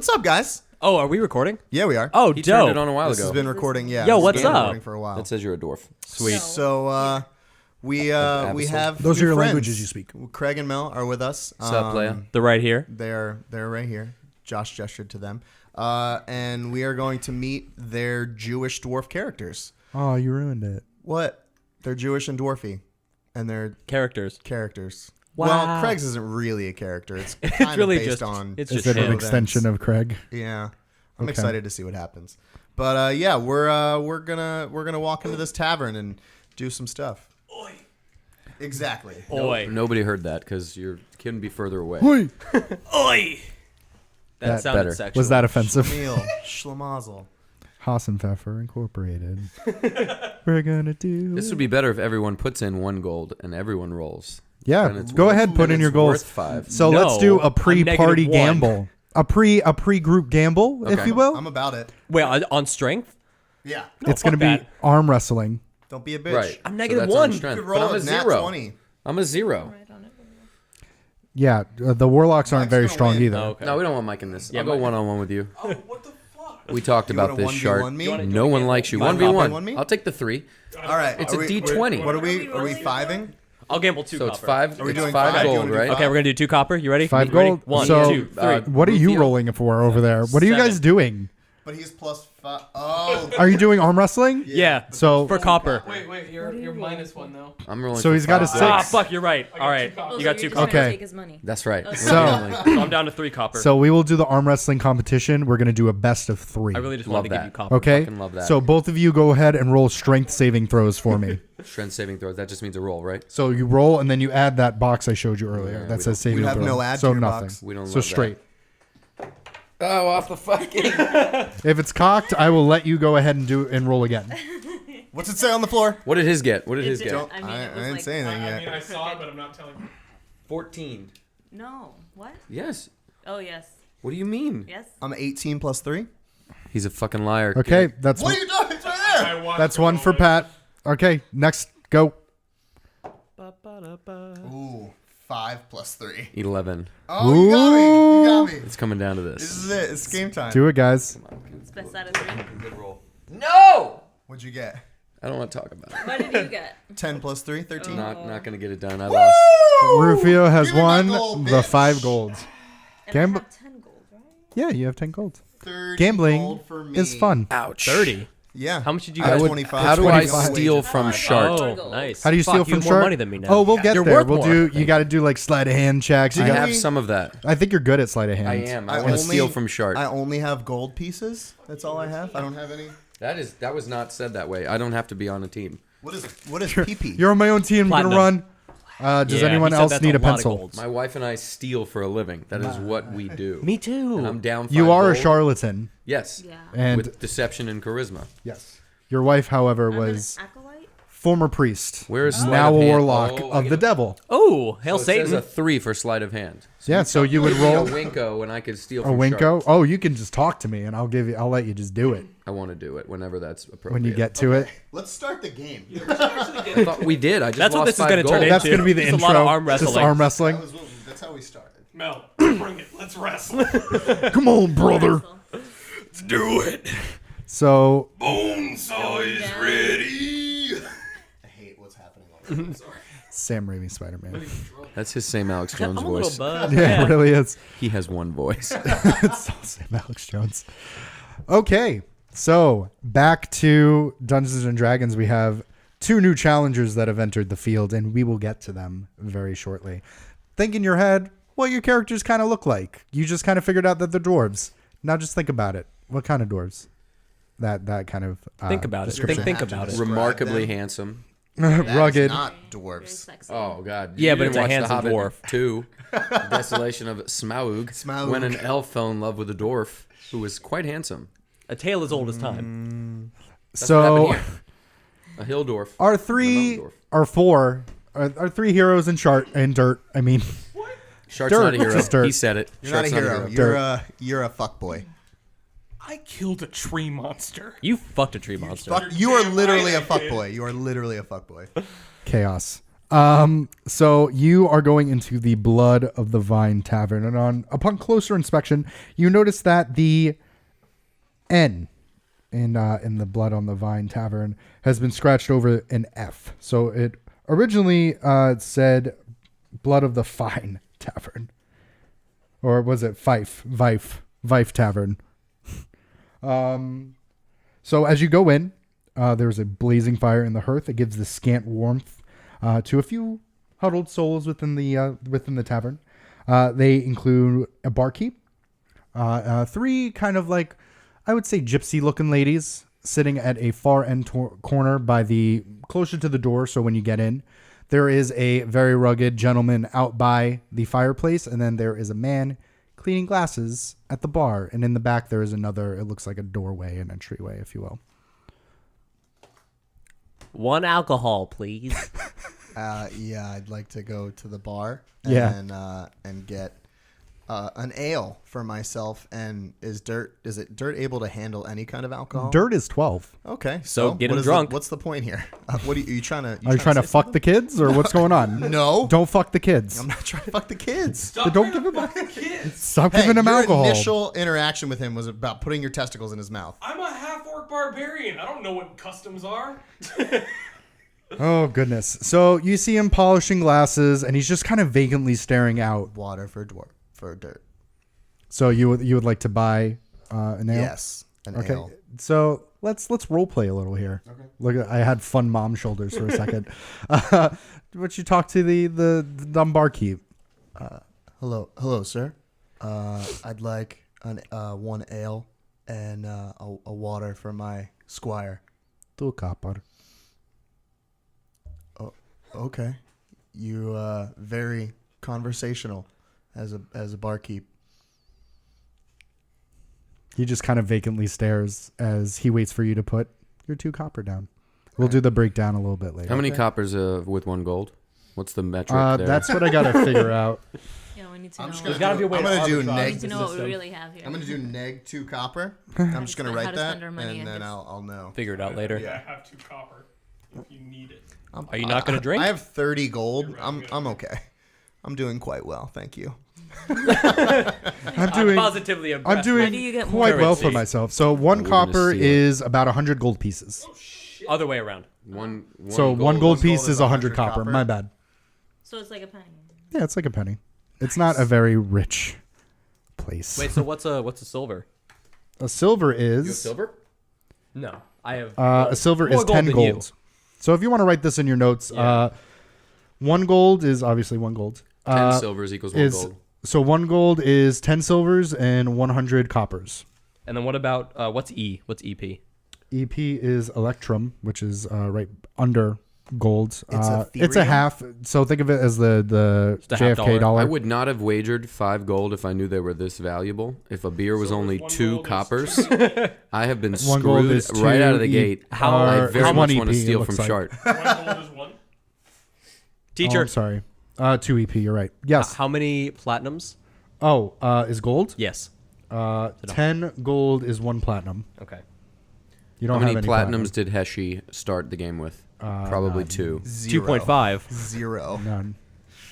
What's up, guys? Oh, are we recording? Yeah, we are. Oh, He dope. turned it on a while This ago. has been recording. Yeah. Yo, this has what's been up? recording for a while. That says you're a dwarf. Sweet. So we have Those new are your friends. languages you speak. Craig and Mel are with us. What's up, Leia? They're right here. They're right here. Josh gestured to them, and we are going to meet their Jewish dwarf characters. Oh, you ruined it. What? They're Jewish and dwarfy, and they're Characters. characters. Wow. Well, Craig's isn't really a character. It's kind really of based just on. it's Is just it an him. extension of Craig? Yeah, I'm Okay. excited to see what happens. But yeah, we're gonna walk into this tavern and do some stuff. Oi. Exactly. Oi. Nobody heard that because you couldn't be further away. Oi! Oi. That That- sounded better. sexual. Was that offensive? Meal. Schlemazel. Hassenpfeffer Incorporated. We're gonna do. This would be better if everyone puts in 1 gold and everyone rolls. Yeah, Then it's go worth- ahead, put then in your it's goals. worth 5. So No, let's do a I'm pre-party -1. gamble, a pre-group gamble, if Okay. you will. I'm about it. Wait, on strength? Yeah. It's gonna fuck be that. arm wrestling. Don't be a bitch. Right. I'm So -1. that's on You strength. could But roll I'm a a nat 0. 20. I'm a 0. Yeah, the warlocks aren't Mike's very gonna strong win. either. Oh, okay. No, we don't want Mike in this. Yeah, I'll go Mike- one-on-one with you. Oh, what the fuck? We talked You about wanna this, Shark. 1v1 me? No one likes you. You wanna 1v1. 1v1 me? I'll take the 3. All right. It's are a we- D20. What are we? Are we fiving? I'll gamble 2 So copper. it's 5. Are we It's doing 5 five? Do you gold, wanna do right? five? Okay, we're going to do 2 copper. You ready? 5 You ready? gold. 1, So, 2, 3. What are you Rufio. rolling for over there? What are you guys 7. doing? But he's plus 5. Oh. Are you doing arm wrestling? Yeah. So For copper. Wait, you're -1 though. I'm rolling So for he's got a 5 6. gold. Ah, fuck, you're right. All right. Oh, You got 2 so copper. Okay. Take his money. That's right. Okay. So- So I'm down to 3 copper. So we will do the arm wrestling competition. We're gonna do a best of 3. I really just Love wanted to give that. you copper. Okay. fucking love that. So both of you go ahead and roll strength saving throws for me. Strength saving throws. That just means a roll, right? So you roll and then you add that box I showed you earlier Yeah, that we says don't- saving we have throw. no add to so your nothing. box. We don't So love straight. Oh, off the fucking. If it's cocked, I will let you go ahead and roll again. What's it say on the floor? What did his get? What did his It get? didn't- I it was didn't like- say anything I yet. mean, I saw it, but I'm not telling you. 14. No. What? Yes. Oh, yes. What do you mean? Yes. I'm 18 plus 3. He's a fucking liar. Okay, that's What are you doing? It's right there. I watched that's it one all for day. Pat. Okay, next go. Ooh, 5 plus 3. 11. Oh, you got me. You got me. It's coming down to This this. is it. It's game time. Do it, guys. It's best out of 3. Good roll. No! What'd you get? I don't want to talk about it. What did you get? 10 plus 3, 13. Not gonna get it done. I lost. Rufio has Give me my won gold, the bitch. 5 golds. And Gamb- I have 10 gold, right? Yeah, you have 10 golds. 30 Gambling gold for me. is fun. Ouch. 30. Yeah. How much did you I guys? have would- 25. How do I 25. steal from Shark? Oh, nice. How do you steal Fuck, from have Shark? more money than me now. Oh, we'll get You're there. worth We'll more. do. You got to do like sleight of hand checks. You I got. have some of that. I think you're good at sleight of hand. I am. I I want to only- steal from Shark. I only have gold pieces. That's all I have. I don't have any. That was not said that way. I don't have to be on a team. What is PP? You're on my own team. I'm Platinum. gonna run. Does Yeah, anyone he said else that's need a lot of pencil? golds. My wife and I steal for a living. That is what we do. Me too. And I'm down 5 You are a gold. charlatan. Yes. Yeah. And With deception and charisma. yes, your wife, however, I'm an was acolyte? former priest. Where is sleight now of a hand? warlock Oh, I of get the it. devil. Oh, hail So it says Satan. a 3 for sleight of hand. Yeah, so you would Give me roll a winko and I could steal a from winko. Shark. Oh, you can just talk to me, and I'll let you just do it I want to do it whenever that's appropriate. when you get to it. Let's start the game. I thought we did. I just That's what lost this is 5 gonna turn gold. into. That's gonna be the Just a intro. lot of arm Just wrestling. arm wrestling. That's how we started. Mel, bring it. Let's wrestle. Come on, brother. Wrestle. Let's do it. So Bonesaw is Yeah. ready. I hate what's happening already. Sorry. Sam Raimi Spider-Man. That's his same Alex I'm Jones a little voice. buzzed. Yeah, it really is. He has one voice. It's all Sam Alex Jones. Okay, so back to Dungeons and Dragons. We have 2 new challengers that have entered the field, and we will get to them very shortly. Think in your head what your characters kind of look like. You just kind of figured out that they're dwarves. Now just think about it. What kind of dwarves? That kind of Think about it. description. Think about it. Remarkably them. handsome. Rugged. Not Very dwarves. sexy. Oh God. Yeah, You but didn't it's a watch The handsome Hobbit dwarf. 2. Desolation of Smaug. Smaug. When an elf fell in love with a dwarf who was quite handsome. A tale as old as time. That's what So happened here. A hill dwarf. our and a 3 mountain dwarf. or 4 our 3 heroes in dirt. I mean, Shark's Dirt. not a hero. Just dirt. He said it. You're not a Shark's hero. You're a fuckboy. I killed a tree monster. You fucked a tree monster. You are damn literally right a I did. fuckboy. You are literally a fuckboy. chaos. So you are going into the Blood of the Vine Tavern, and upon closer inspection, you notice that the N in the Blood on the Vine Tavern has been scratched over an F. So it originally said Blood of the Fine Tavern, or was it Vife Tavern? So as you go in, there's a blazing fire in the hearth. It gives the scant warmth to a few huddled souls within the tavern. They include a barkeep, three kind of like, I would say, gypsy-looking ladies sitting at a far end corner by the closer to the door. So when you get in, there is a very rugged gentleman out by the fireplace, and then there is a man cleaning glasses at the bar. And in the back, there is another. It looks like a doorway, an entryway, if you will. 1 alcohol, please. Yeah, I'd like to go to the bar and get an ale for myself. And is it dirt able to handle any kind of alcohol? Dirt is 12. Okay, So get what him is drunk. what's the point here? What are you trying to? Are you trying to say fuck the kids, or what's going on? No. Don't fuck the kids. I'm not trying to fuck the kids. Stop don't trying give to him fuck the kids. Stop Hey, giving him your alcohol. initial interaction with him was about putting your testicles in his mouth. I'm a half-orc barbarian. I don't know what customs are. Oh, goodness. So you see him polishing glasses, and he's just kind of vacantly staring out. Water for dirt. So you would like to buy an ale? Yes, an Okay. ale. So let's role play a little here. Okay. Look, I had fun mom shoulders for a second. But you talk to the dumb barkeep. Hello, sir. I'd like one ale and a water for my squire. 2 copper. Okay, you very conversational as a barkeep. He just kind of vacantly stares as he waits for you to put your 2 copper down. We'll do the breakdown a little bit later. How many coppers with 1 gold? What's the metric there? That's what I gotta figure out. Yeah, we need to I'm know. just There's gonna gotta be a way I'm to gonna do arbitrage We neg. need to know what we really have here. I'm gonna do neg 2 copper. I'm just gonna How write to that, spend our money, and I then guess. I'll know. Figure it out later. Yeah, I have 2 copper. If you need it. Are you not going to drink? I have 30 gold. You're right, I'm you're right. okay. I'm doing quite well, thank you. I'm doing positively I'm impressed. How do doing you get quite more well for currency? myself. So 1 We're gonna copper steal it. is about 100 gold pieces. Other way around. One So 1 gold piece gold is is 100 100 copper. copper. My bad. So it's like a penny. Yeah, it's like a penny. It's not a very rich place. Wait, so what's a silver? A silver is silver? No, I have. a silver more is 10 than you. gold. So if you want to write this in your notes, Yeah. 1 gold is obviously 1 gold. 10 silvers equals 1 gold. So 1 gold is 10 silvers and 100 coppers. And then what about what's E? What's EP? EP is electrum, which is right under gold. It's a Ethereum? half. So think of it as the Just a half JFK dollar. dollar. I would not have wagered 5 gold if I knew they were this valuable. If a beer was So only if 1 2 gold is coppers, I have been 1 gold screwed is right out of the 2 gate. How- I or very it's much 1 want to EP, it steal looks from like. Shart. 1 gold is 1. Teacher, Oh, I'm sorry. 2 EP. You're right. Yes. how many platinums? Oh, is gold? Yes. 10 gold is 1 platinum. Okay. You How don't many have any platinums did Heshi start the game with? Probably 2. 2.5. 0. None.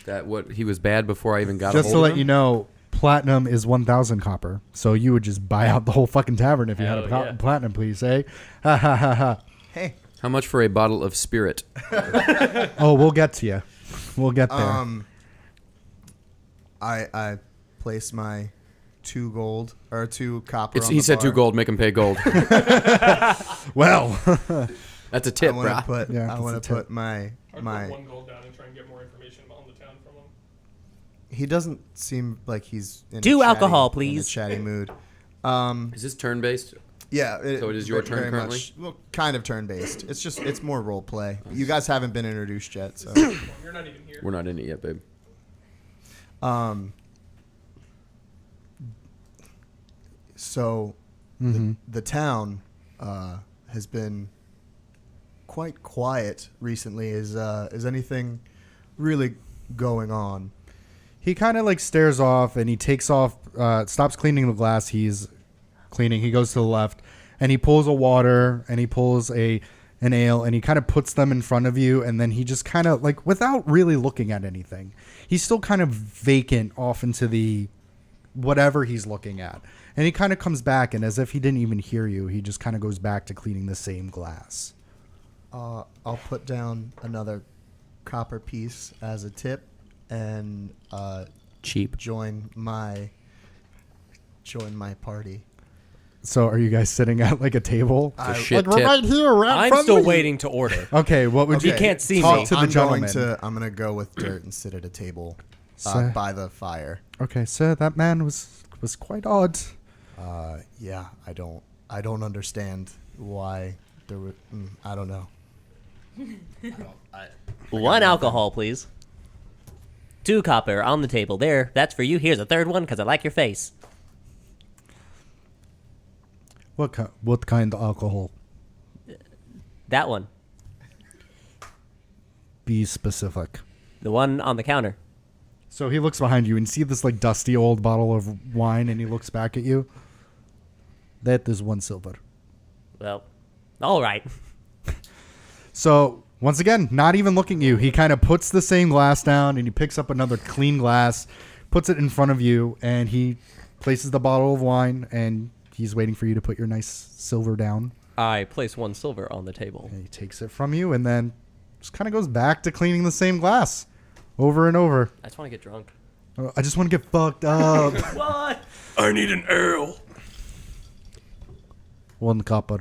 That what he was bad before I even got Just a to hold let of him? you know, platinum is 1,000 copper. So you would just buy out the whole fucking tavern if you had a Hell yeah. platinum, please, eh? Ha ha ha ha. Hey, How much for a bottle of spirit? Oh, we'll get to you. We'll get there. I place my 2 gold or 2 copper. on He the said 2 bar. gold. Make him pay gold. Well, That's a I tip, want to bruh. put. Yeah, I that's want a to tip. put my. I'd put 1 gold down and try and get more information on the town from him. He doesn't seem like he's in Two a chatty- alcohol, in a please. chatty mood. Is this turn based? Yeah. So it is your turn very currently? much- well, kind of turn based. It's more role play. You guys haven't been introduced yet, so. Well, you're not even here. We're not in it yet, babe. So the town has been quite quiet recently. Is anything really going on? he kind of like stares off and he takes off, stops cleaning the glass he's cleaning. He goes to the left and he pulls a water and he pulls a an ale, and he kind of puts them in front of you, and then he just kind of, like, without really looking at anything, he's still kind of vacant off into the whatever he's looking at. And he kind of comes back, and as if he didn't even hear you, he just kind of goes back to cleaning the same glass. I'll put down another copper piece as a tip and Cheap. join my party. So are you guys sitting at, like, a table? It's a shit Like, we're tip. right here. We're out I'm front still of you. waiting to order. Okay, what would You you can't see talk me. to the I'm gentleman? I'm gonna go with Dirt and sit at a table Sir. by the fire. Okay, sir, that man was quite odd. Yeah, I don't understand why there were. I don't know. One alcohol, please. 2 copper on the table. There, that's for you. Here's a third one because I like your face. What kind of alcohol? That one. Be specific. The one on the counter. So he looks behind you and see this, like, dusty old bottle of wine, and he looks back at you. That is 1 silver. Well, all right. So once again, not even looking at you, he kind of puts the same glass down, and he picks up another clean glass, puts it in front of you, and he places the bottle of wine, and he's waiting for you to put your nice silver down. I place 1 silver on the table. And he takes it from you, and then just kind of goes back to cleaning the same glass over and over. I just want to get drunk. I just want to get fucked up. What? I need an ale. 1 copper.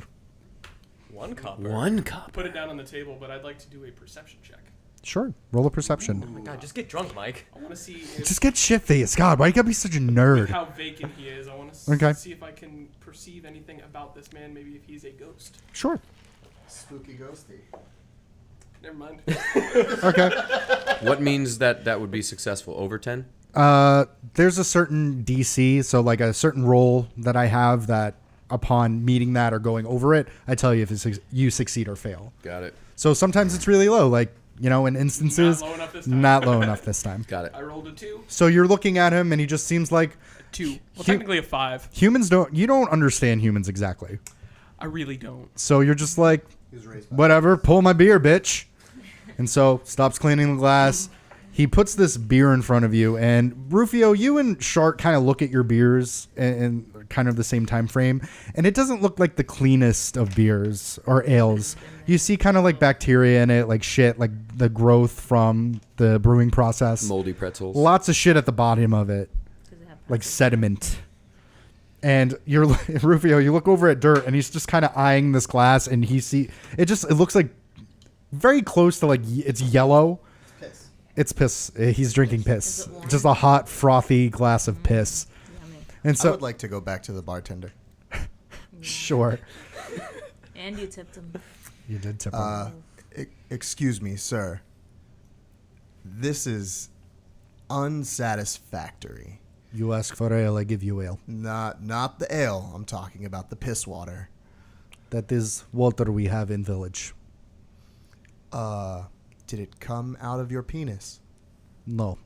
1 copper. 1 cup. Put it down on the table, but I'd like to do a perception check. Sure. Roll a perception. Oh my god, just get drunk, Mike. I want to see if, Just get shit-faced. God, why you gotta be such a with nerd? how vacant he is. I want to Okay. see if I can perceive anything about this man. Maybe if he's a ghost. Sure. Spooky ghosty. Never mind. Okay. What means that would be successful? Over 10? There's a certain DC, so like a certain roll that I have that upon meeting that or going over it, I tell you if you succeed or fail. Got it. So sometimes it's really low, like, you know, in instances, Not low enough this time. not low enough this time. Got it. I rolled a 2. So you're looking at him and he just seems like 2. Well, Hu- technically a 5. you don't understand humans exactly. I really don't. So you're just like, whatever, pull my beer, bitch. And so stops cleaning the glass. He puts this beer in front of you, and Rufio, you and Shark kind of look at your beers in kind of the same time frame, and it doesn't look like the cleanest of beers or ales. You see kind of like bacteria in it, like shit, like the growth from the brewing process. Moldy pretzels. Lots of shit at the bottom of it, like sediment. And you're Rufio, you look over at Dirt, and he's just kind of eyeing this glass, and it looks like very close to, like, it's yellow. It's piss. He's drinking piss. Is it warm? Just a hot, frothy glass of piss. Yummy. And I so, would like to go back to the bartender. sure, And you tipped him. you did tip him. Excuse me, sir. This is unsatisfactory. You ask for ale, I give you ale. Not the ale. I'm talking about the piss water. That is water we have in village. Did it come out of your penis? No.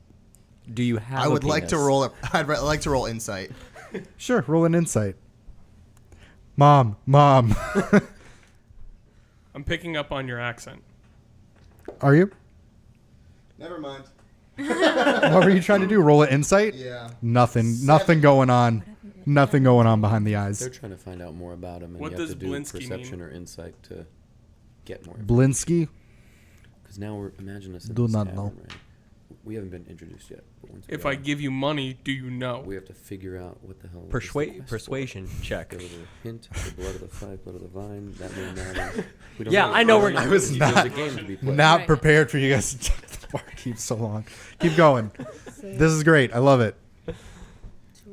Do you have I would a like to penis? roll. I'd like to roll insight. Sure, roll an insight. Mom. I'm picking up on your accent. Are you? Never mind. What were you trying to do? Roll an insight? Yeah. Nothing going on. Nothing going on behind the eyes. They're trying to find out more about him, and What you have does to do Blinsky perception mean? or insight to get more. Blinsky? Because now imagine us. In Do this not tavern, know. Right? We haven't been introduced yet. But once we If are, I give you money, do you know? we have to figure out what the hell. is the quest for. Persuasion check. There was a hint, the blood of the five, blood of the vine. That may matter. We don't Yeah, know. I know We where- don't I was There's not- a game to be played. Not Right. prepared for you guys to the bar keeps so long. Keep going. This is great. I love it. To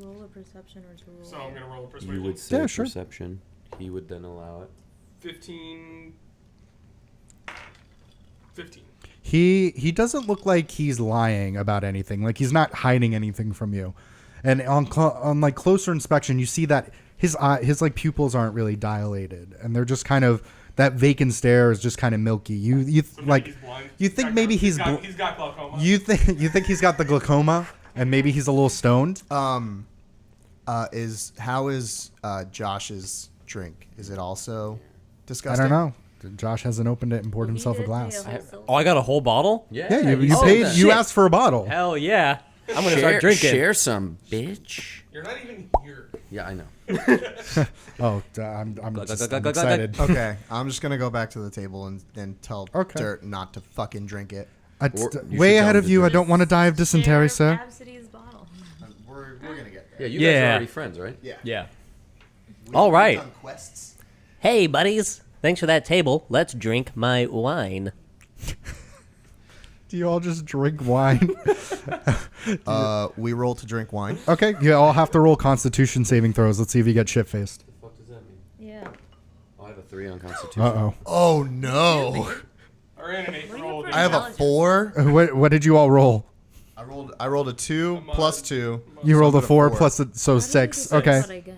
roll a perception or to roll. So I'm gonna roll a persuasion. You would say Yeah, sure. perception. He would then allow it. 15. 15. He doesn't look like he's lying about anything. Like he's not hiding anything from you. And on like closer inspection, you see that his like pupils aren't really dilated, and they're just kind of that vacant stare is just kind of milky. You So maybe like he's blind. you think maybe he's he's got glaucoma. you think he's got the glaucoma, and maybe he's a little stoned. How is Josh's drink? Is it also I disgusting? don't know. Josh hasn't opened it and poured himself a glass. Oh, I got a whole bottle? Yeah, you Oh, paid. You shit. asked for a bottle. Hell yeah. I'm going to start drinking. Share some, bitch. You're not even here. Yeah, I know. Oh, I'm just I'm glug, glug, glug, excited. Okay, I'm just gonna go back to the table and tell Okay. Dirt not to fucking drink it. Or you should Way tell ahead him of to you. I drink. don't want to die of dysentery, sir. Absidy's bottle. We're gonna get Yeah, there. you guys are Yeah. already friends, right? Yeah. Yeah. We've All right. done quests. Hey, buddies. Thanks for that table. Let's drink my wine. Do you all just drink wine? We roll to drink wine. Okay, you all have to roll Constitution saving throws. Let's see if you get shit faced. What does that mean? Yeah. Oh, I have a 3 on Constitution. Uh Oh no! Or in an 8 roll. for I have a intelligence? 4. oh. What did you all roll? I rolled a 2 plus 2. You rolled a So 4 4. plus so How do you 6. decide Okay. what I get?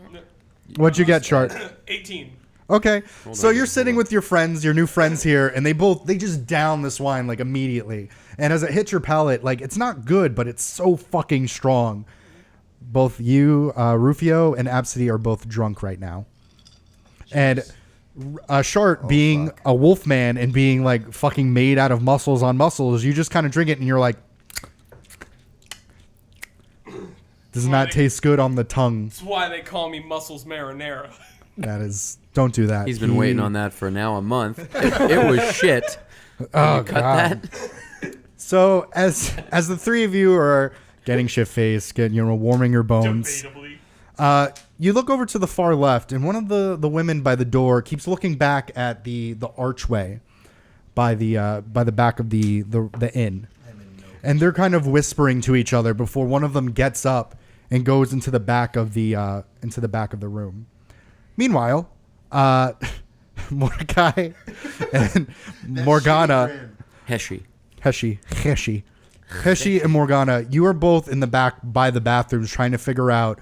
What'd you get, Chart? 18. Okay. So on, you're hold sitting on. with your friends, your new friends here, and they just down this wine like immediately. And as it hits your palate, like it's not good, but it's so fucking strong. Both you, Rufio, and Absidy are both drunk right now. And Shart, being fuck. a wolf man and being like fucking made out of muscles on muscles, you just kind of drink it and you're like, does not taste good on the tongue. That's why they call me Muscles Marinara. That is, don't do that. He's been waiting on that for now a month. It was shit. Oh, Cut God. that. So as the three of you are getting shit faced, warming your bones, Debatably. you look over to the far left, and one of the women by the door keeps looking back at the archway by the back of the inn, and they're kind of whispering to each other before one of them gets up and goes into the back of the room. Meanwhile, Mordecai and Morgana. Heshi. Heshi and Morgana, you are both in the back by the bathrooms trying to figure out.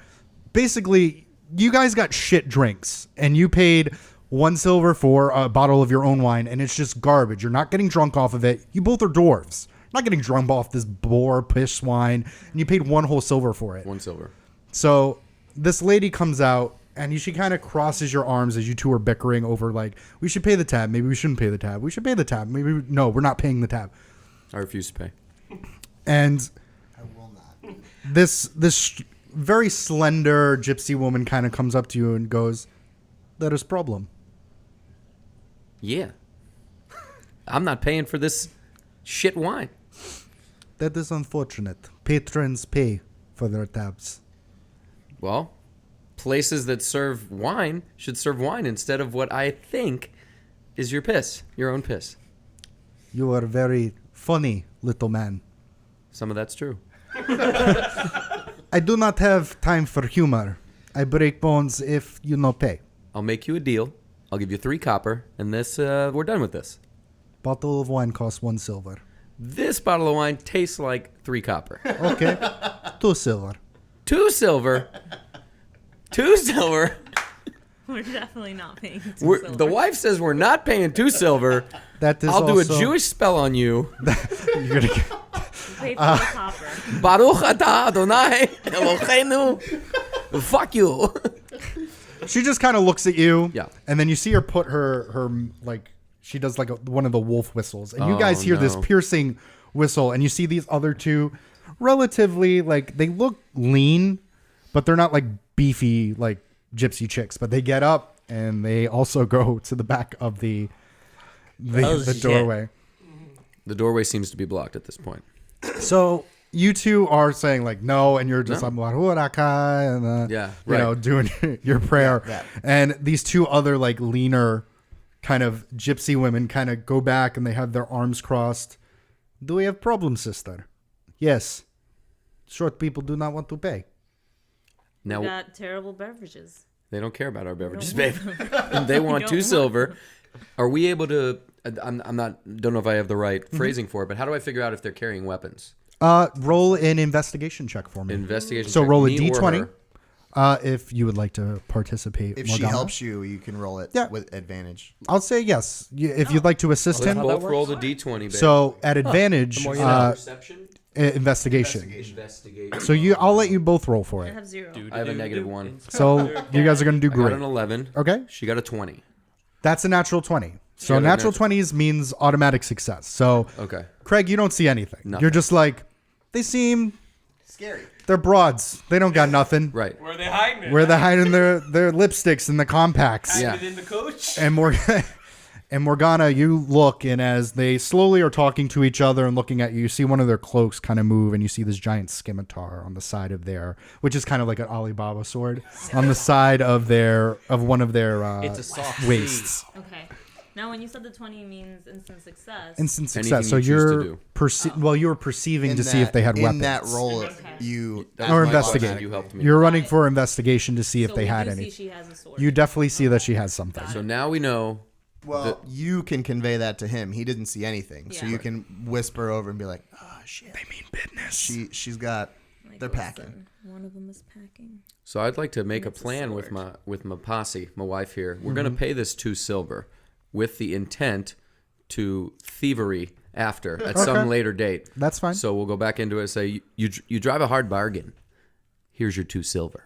Basically, you guys got shit drinks, and you paid 1 silver for a bottle of your own wine, and it's just garbage. You're not getting drunk off of it. You both are dwarves. Not getting drunk off this boar piss wine, and you paid 1 whole silver for it. 1 silver. So this lady comes out, and she kind of crosses your arms as you two are bickering over, like, we should pay the tab. Maybe we shouldn't pay the tab. We should pay the tab. No, we're not paying the tab. I refuse to pay. And I will not. this very slender gypsy woman kind of comes up to you and goes, "There is problem." Yeah. I'm not paying for this shit wine. That is unfortunate. Patrons pay for their tabs. Well, places that serve wine should serve wine instead of what I think is your piss, your own piss. You are very funny, little man. Some of that's true. I do not have time for humor. I break bones if you no pay. I'll make you a deal. I'll give you 3 copper, and this we're done with this. Bottle of wine costs 1 silver. This bottle of wine tastes like 3 copper. Okay, 2 silver. 2 silver. 2 silver. We're definitely not paying. The wife says we're not paying 2 silver. That is I'll do a also- Jewish spell on you. You're gonna get, Pay for the copper. Baruch atah Adonai Eloheinu. Fuck you. she just kind of looks at you. Yeah. And then you see her put her like she does like one of the wolf whistles, and you Oh, guys hear this no. piercing whistle, and you see these other two, relatively like they look lean, but they're not like beefy like gypsy chicks. But they get up and they also go to the back of the Oh, shit. doorway. The doorway seems to be blocked at this point. So you two are saying like no, and you're just No. like "Huraka," and Yeah, you know, right. doing your prayer. Yeah. And these two other like leaner kind of gypsy women kind of go back and they have their arms crossed. Do we have problems, sister? Yes. Short people do not want to pay. Now We got terrible beverages. they don't care about our beverages, don't babe. And they want don't 2 want silver. Are we able to? I'm not. Don't know if I have the right Mm-hmm. phrasing for it, but how do I figure out if they're carrying weapons? Roll an investigation check for me. Investigation. So check, roll a me or d20. her? If you would like to participate. If she Morgana. helps you, you can roll it Yeah. with advantage. I'll say yes. If you'd like to assist Let's him. both roll the d20, babe. So at advantage, perception. investigation. Investigation. So I'll let you both roll for I it. have 0. I have a -1. So you guys are gonna do I got great. an 11. Okay, She got a 20. that's a natural 20. So Yeah, natural 20s means automatic success. So Okay. Craig, you don't see anything. Nothing. You're just like, they seem Scary. they're broads. They don't got nothing. Right. Where are they hiding it? Where they're hiding their lipsticks and the compacts. Hiding Yeah. it in the coach? And Morgana, you look, and as they slowly are talking to each other and looking at you, you see one of their cloaks kind of move, and you see this giant scimitar on the side of which is kind of like an Alibaba sword, on the side of one of their It's a soft waists. Okay. Now, when you said the 20 means instant success. Instant Anything success. So you choose to you're do. you were perceiving to see if they had in weapons. that roll, Okay. you That's Or my investigate. question. You helped me. You're running for investigation to see if So they we had do any. see she has a sword. You definitely see that she has something. So now we know. well, you can convey that to him. He didn't see anything, so Yeah. you can whisper over and be like, "Oh shit, They mean business. she's got." Like, They're packing. listen, one of them is packing. So I'd like to make a It's a plan with sword. my posse, my wife here. We're gonna pay this 2 silver, with the intent to thievery after at some later date. That's fine. So we'll go back into it and say you drive a hard bargain. Here's your 2 silver.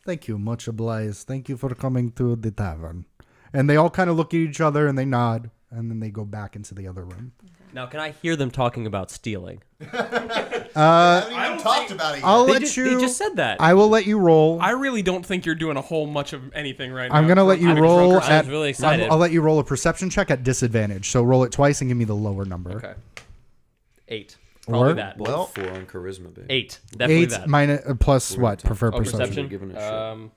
Thank you, much obliged. Thank you for coming to the tavern. And they all kind of look at each other and they nod, and then they go back into the other room. Now, can I hear them talking about stealing? I haven't even talked about it yet. I'll They let just, you. they just said that. I will let you roll. I really don't think you're doing a whole much of anything right now. I'm gonna let you I'm roll drunk or I at. was really excited. I'll let you roll a perception check at disadvantage. So roll it twice and give me the lower number. Okay. 8. Probably Or- that. Both Well- 4 on charisma, babe. 8. Definitely 8 that. minus plus We're what? gonna Prefer Oh, perception. Giving it a perception. shit.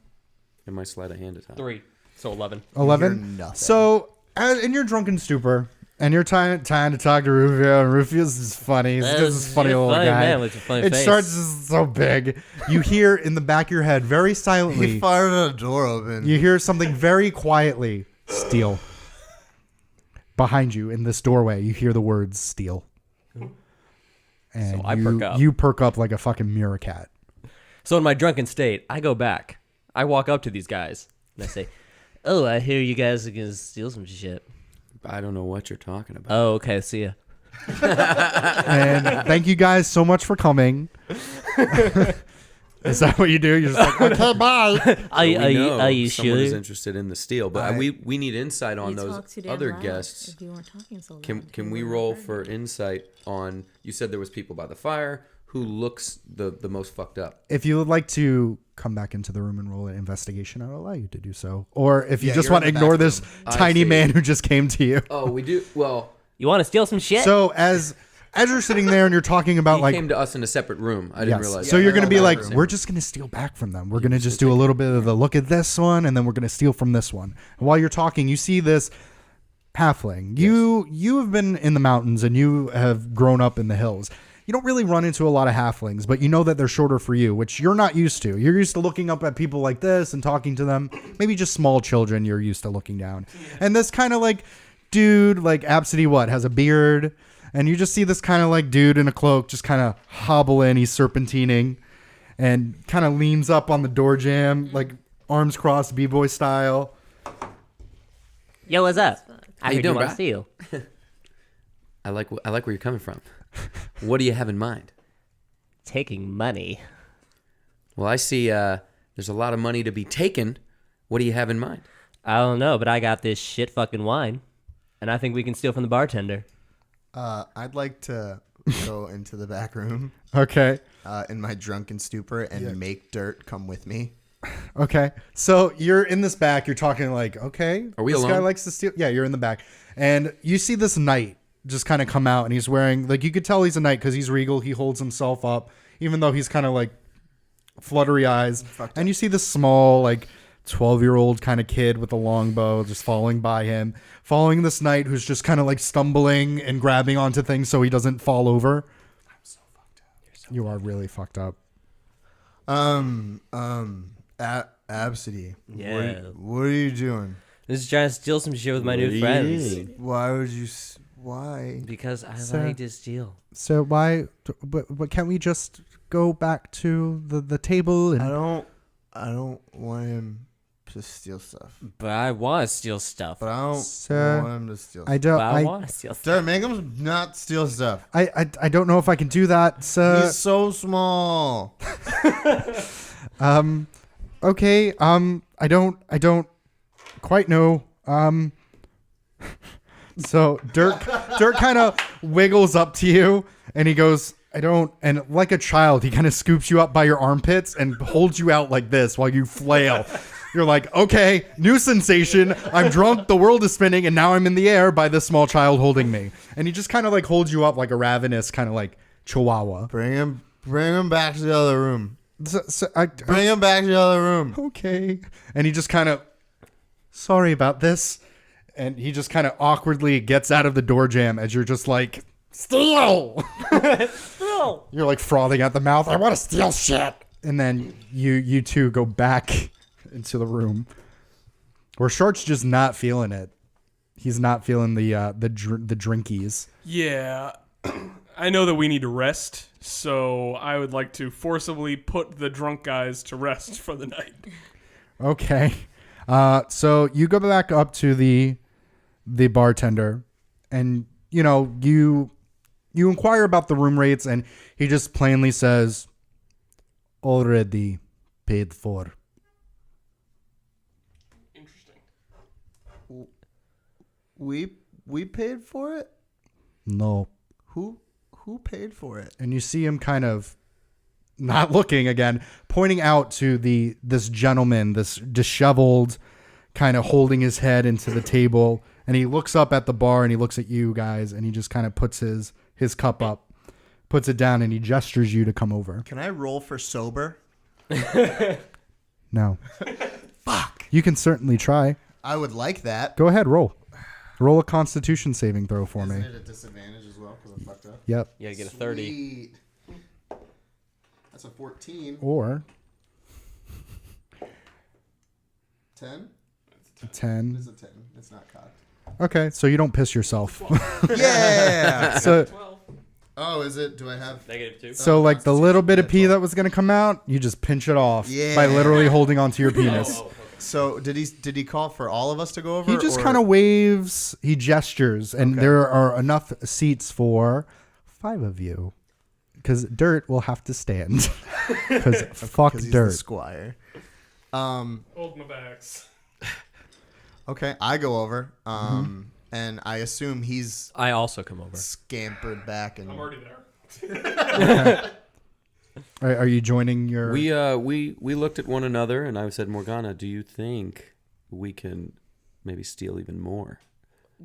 It might slide a hand attack. 3. So 11. You hear 11. nothing. So in your drunken stupor, and you're trying to talk to Rufio, and Rufio's is funny. He's just this funny He's a little funny guy. man with a funny It face. starts so big. You hear in the back of your head, very silently. He fired a door open. You hear something very quietly. Steal. Behind you in this doorway, you hear the words steal. And So I perk up. You perk up like a fucking meerkat. So in my drunken state, I go back. I walk up to these guys and I say, Oh, I hear you guys are gonna steal some shit. I don't know what you're talking about. Oh, okay. See ya. And thank you guys so much for coming. Is that what you do? You're just like, okay, bye. Are, So you- we are you know are you someone is sure? interested in the steal, but we need insight on You those talk too damn other loud guests. If you weren't talking so loud. Can we roll for insight on? You said there was people by the fire. Who looks the most fucked up? If you would like to come back into the room and roll an investigation, I'll allow you to do so. Or if you Yeah, just you're want to in the ignore back this room. I tiny see. man who just came to you. Oh, we do. Well, You want to steal some shit? So as you're sitting there and you're talking about he like came to us in a separate room. I didn't realize. So that. you're going to be all like, back we're just going to steal back from them. We're going to just do a little bit of a look at this one, and then we're going to steal from this one. And while you're talking, you see this halfling. You have been in the mountains and you have grown up in the hills. You don't really run into a lot of halflings, but you know that they're shorter for you, which you're not used to. You're used to looking up at people like this and talking to them. Maybe just small children you're used to looking down. And this kind of like dude, like Absidy, has a beard. And you just see this kind of like dude in a cloak just kind of hobble in. He's serpentining and kind of leans up on the door jamb, like arms crossed, b-boy style. Yo, what's up? I How you heard doing, want bro? to steal. I like where you're coming from. What do you have in mind? Taking money. Well, I see there's a lot of money to be taken. What do you have in mind? I don't know, but I got this shit fucking wine, and I think we can steal from the bartender. I'd like to go into the back room Okay. in my drunken stupor and make Dirt come with me. Okay. So you're in this back. You're talking like, okay. Are we this guy alone? likes to steal. Yeah, you're in the back. And you see this knight just kind of come out, and he's wearing, like, you could tell he's a knight because he's regal. He holds himself up, even though he's kind of like fluttery eyes. And you see this small, like, 12-year-old kind of kid with a longbow just following by him, following this knight who's just kind of like stumbling and grabbing onto things so he doesn't fall over. I'm so fucked up. You are really fucked up. Absidy. Yeah. What are you doing? Just trying to steal some shit with my new friends. Why would you? Why? Because I Sir. like to steal. So why? But can't we just go back to the table? And I don't want him to steal stuff. But I want to steal stuff. But I don't Sir, want him to steal I stuff. don't. But I want to steal stuff. Dirt, make him not steal stuff. I don't know if I can do that, sir. He's so small. Okay. I don't quite know. So Dirk kind of wiggles up to you and he goes, and like a child, he kind of scoops you up by your armpits and holds you out like this while you flail. You're like, okay, new sensation. I'm drunk. The world is spinning. And now I'm in the air by this small child holding me. And he just kind of like holds you up like a ravenous kind of like chihuahua. Bring him back to the other room. Bring him back to the other room. Okay. And he just kind of, sorry about this. And he just kind of awkwardly gets out of the door jam as you're just like, steal. You're like frothing at the mouth. I want to steal shit. And then you two go back into the room where Shark's just not feeling it. He's not feeling the drinkies. Yeah. I know that we need to rest, so I would like to forcibly put the drunk guys to rest for the night. Okay. So you go back up to the bartender and you inquire about the room rates and he just plainly says, already paid for. Interesting. We paid for it? No. Who paid for it? And you see him kind of not looking again, pointing out to this gentleman, this disheveled, kind of holding his head into the table. And he looks up at the bar and he looks at you guys and he just kind of puts his cup up, puts it down, and he gestures you to come over. Can I roll for sober? No. Fuck. You can certainly try. I would like that. Go ahead, roll. Roll a Constitution saving throw for me. Isn't it a disadvantage as well because I'm fucked up? Yep. You gotta get a 30. Sweet. That's a 14. Or 10? 10. It's a 10. It's not cocked. Okay, so you don't piss yourself. Yeah. So, Oh, is it? Do I have? -2. so like the little bit of pee that was gonna come out, you just pinch it off by literally holding onto your penis. So did he call for all of us to go over? He just kind of waves, he gestures, and there are enough seats for 5 of you. Because Dirt will have to stand. Because fuck he's Dirt. the squire. Hold my bags. Okay, I go over. And I assume he's I also come over. scampered back and I'm already there. Are you joining your... We looked at one another, and I said, Morgana, do you think we can maybe steal even more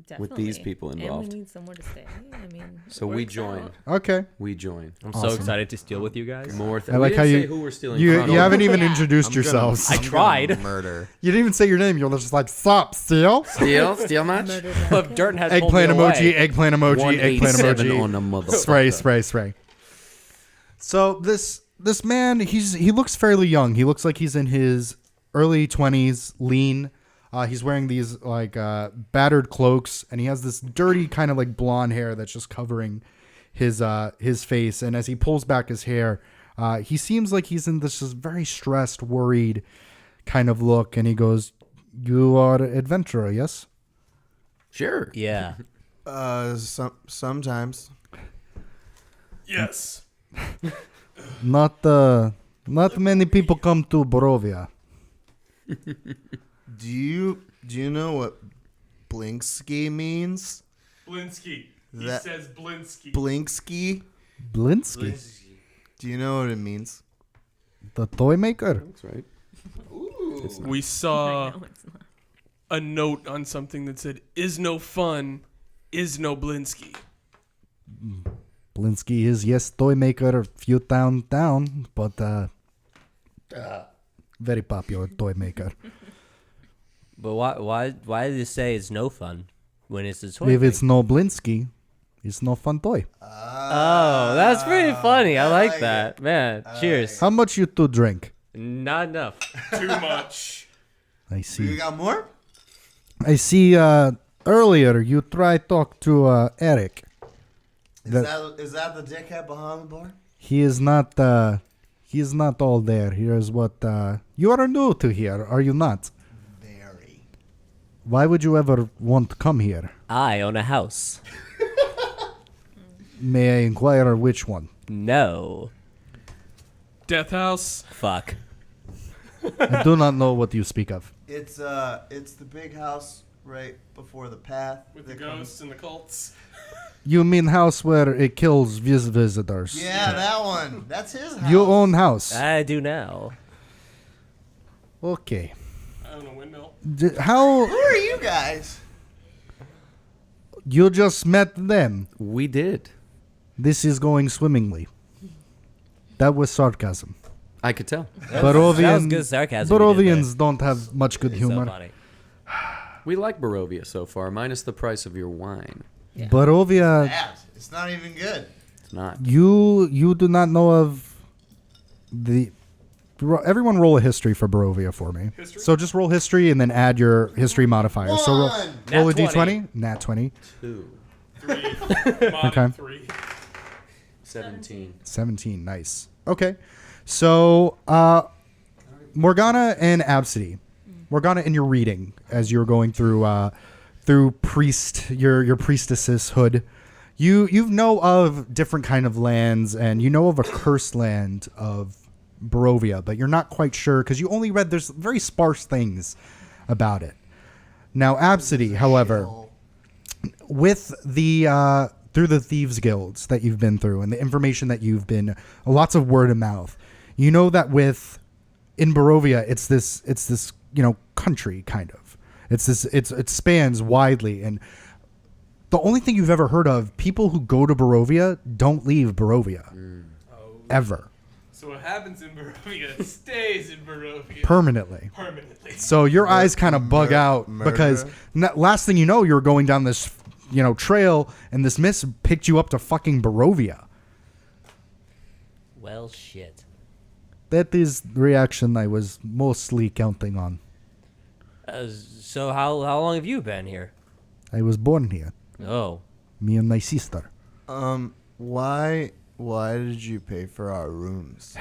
Definitely. with these people involved? And we need somewhere to stay. I mean, So we join. Okay. We join. I'm so excited to steal with you guys. More. I like we how didn't you... say who we're stealing You from. haven't even Yeah. introduced I'm gonna- yourselves. I I'm gonna tried. murder. You didn't even say your name. You're just like, stop, steal. Steal much? murder But Dirt has Eggplant pulled me emoji, away. eggplant emoji, eggplant 187 emoji. on a motherfucker. Spray. So this man, he looks fairly young. He looks like he's in his early 20s, lean. He's wearing these like battered cloaks, and he has this dirty kind of like blonde hair that's just covering his face. And as he pulls back his hair, he seems like he's in this just very stressed, worried kind of look. And he goes, "You are an adventurer, yes?" Sure. Yeah. Sometimes. Yes. Not many people come to Borovia. Do you know what Blinksky means? Blinsky. He That- says Blinsky. Blinksky? Blinsky, Do you know what it means? the toy maker. That's right. We saw No, it's not. a note on something that said, "Is no fun, is no Blinsky." Blinsky is yes toy maker a few town down, but very popular toy maker. But why did you say it's no fun when it's a toy? If thing? it's no Blinsky, it's no fun toy. Oh, that's pretty funny. I like that. Man, cheers. How much you two drink? Not enough. Too much. I You see. got more? I see. Earlier you tried talk to Eric. Is that the dickhead behind the bar? He is not. He is not all there. Here's what. You are new to here, are you not? Very. Why would you ever want to come here? I own a house. May I inquire which one? No. Death House. Fuck. I do not know what you speak of. It's the big house right before the path. With the that comes- ghosts and the cults. You mean house where it kills visitors? Yeah, that one. That's his house. You own house. I do now. Okay. I own a windmill. How Who are you guys? you just met them? We did. This is going swimmingly. That was sarcasm. I could tell. That was good sarcasm. you did Barovians don't have much good there. So humor. funny. We like Barovia so far, minus the price of your wine. Yeah. Barovia, Bad. It's not even good. It's not. you do not know of the. Everyone roll a history for Barovia for me. History? So just roll history and then add your history modifier. So roll, One. roll a Nat 20. d20. Nat 20. 2. 3. Mod Okay. 3. 17. 17. Nice. Okay. So Morgana and Absidy. Morgana, in your reading as you're going through priest your priestess's hood, you know of different kind of lands, and you know of a cursed land of Barovia, but you're not quite sure because you only read there's very sparse things about it. Now Absidy, however, with the through the thieves guilds that you've been through and the information that you've been lots of word of mouth, you know that in Barovia it's this country kind of. It spans widely, and the only thing you've ever heard of, people who go to Barovia don't leave Barovia ever. So what happens in Barovia stays in Barovia. Permanently. Permanently. So your eyes kind of bug out because last thing you know, you're going down this trail, and this mist picked you up to fucking Barovia. Well, shit. That is the reaction I was mostly counting on. So how long have you been here? I was born here, Oh. me and my sister. Why did you pay for our rooms?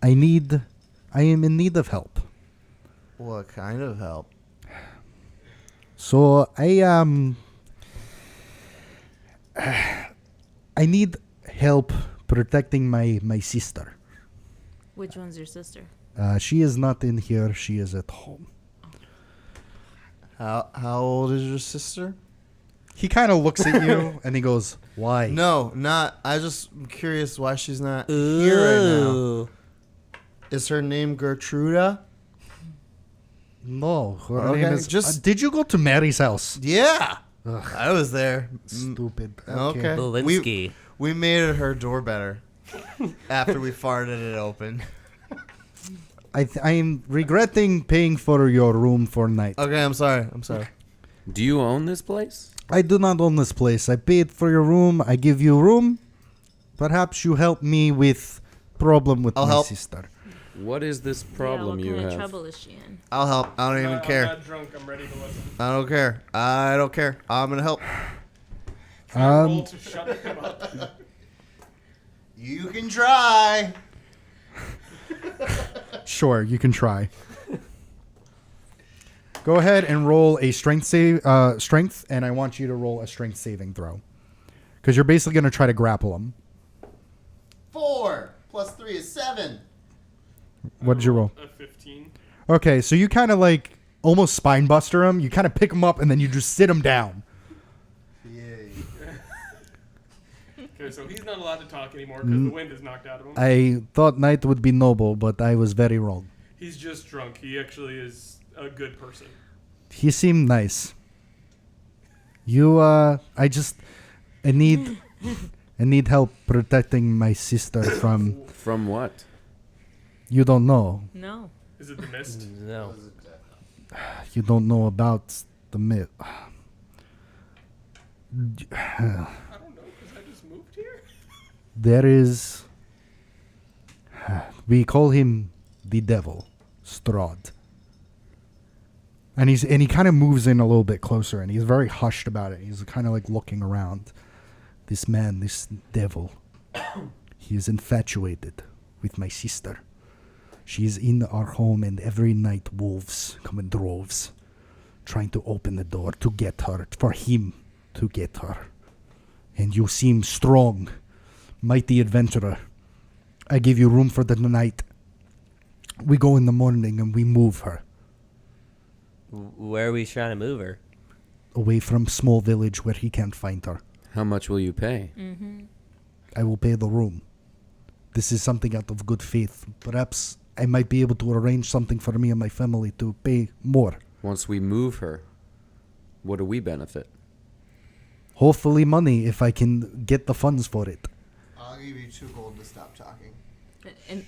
I am in need of help. What kind of help? So I need help protecting my sister. Which one's your sister? She is not in here. She is at home. How old is your sister? He kind of looks at you and he goes, "Why?" No, not. I just am curious why she's not here right now. Ooh. Is her name Gertruda? No, her Okay, name is. just- did you go to Mary's house? Yeah, I was there. Stupid. Okay. Belinsky. We made her door better after we farted it open. I'm regretting paying for your room for night. Okay, I'm sorry. Do you own this place? I do not own this place. I paid for your room. I give you room. Perhaps you help me with problem with I'll my help. sister. What is this problem yeah, you what kind have? of trouble is she in? I'll help. I don't even I'm care. not drunk. I'm ready to listen. I don't care. I'm gonna help. Roll to shut him up. You can try. Sure, you can try. Go ahead and roll a strength, and I want you to roll a strength saving throw. Because you're basically going to try to grapple him. 4 + 3 is 7. What did you roll? A 15. Okay, so you kind of like almost spine buster him. You kind of pick him up and then you just sit him down. Yay. Okay, so he's not allowed to talk anymore because the wind is knocked out of him. I thought night would be noble, but I was very wrong. He's just drunk. He actually is a good person. He seemed nice. I need help protecting my sister from. From what? You don't know. No. Is it the mist? No. You don't know about the myth. I don't know because I just moved here. There is. We call him the devil, Strahd. And he kind of moves in a little bit closer, and he's very hushed about it. He's kind of like looking around. This man, this devil, he is infatuated with my sister. She's in our home, and every night wolves come in droves, trying to open the door to get her, for him to get her. And you seem strong, mighty adventurer. I give you room for the night. We go in the morning and we move her. Where are we trying to move her? Away from small village where he can't find her. How much will you pay? I will pay the room. This is something out of good faith. Perhaps I might be able to arrange something for me and my family to pay more. Once we move her, what do we benefit? Hopefully money if I can get the funds for it. I'll give you 2 gold to stop talking. And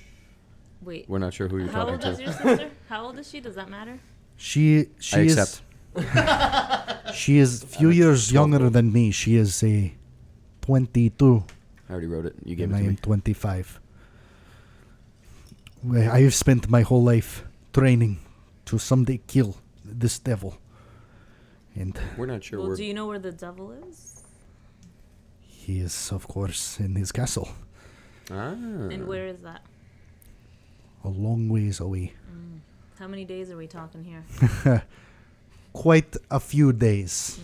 wait, We're not sure who you're how talking old is to. your sister? How old is she? Does that matter? She I is accept. she is a few years younger gold. than me. She is a 22 I already wrote it. You gave and it I to am me. 25. I have spent my whole life training to someday kill this devil. And We're not sure. Well, We're do you know where the devil is? he is, of course, in his castle. And where is that? A long ways away. How many days are we talking here? Quite a few days.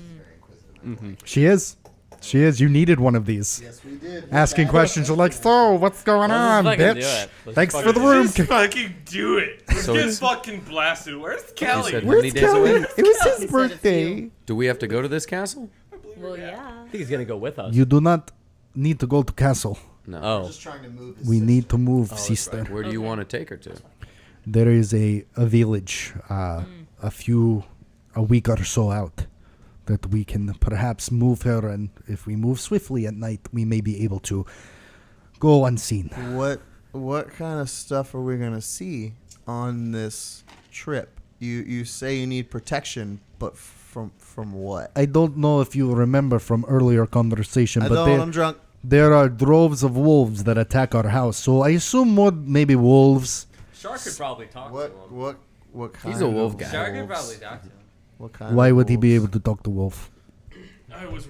She is. She is. You needed one of these. Yes, we did. Asking questions. You're like, so, what's going on, fucking do bitch? it. Let's Thanks fucking for the do it. room. Just fucking do it. Let's So get it's- fucking blasted. Where's Kelly? said- How many days away? It was He his said a birthday. few. Do we have to go to this castle? Well, yeah. I think he's gonna go with us. You do not need to go to castle. No. Oh, Just trying to move his We sister. need to move, that's sister. right. Where do you Okay. want to take her to? There is a village a week or so out that we can perhaps move her, and if we move swiftly at night, we may be able to go unseen. What kind of stuff are we gonna see on this trip? You say you need protection, but from what? I don't know if you remember from earlier conversation, I but don't. I'm drunk. there are droves of wolves that attack our house. So I assume more maybe wolves. Shark could probably talk to him. What kind? He's a wolf of guy. Shark could wolves? probably talk to him. What kind? Why of would he be wolves? able to talk to wolf? I was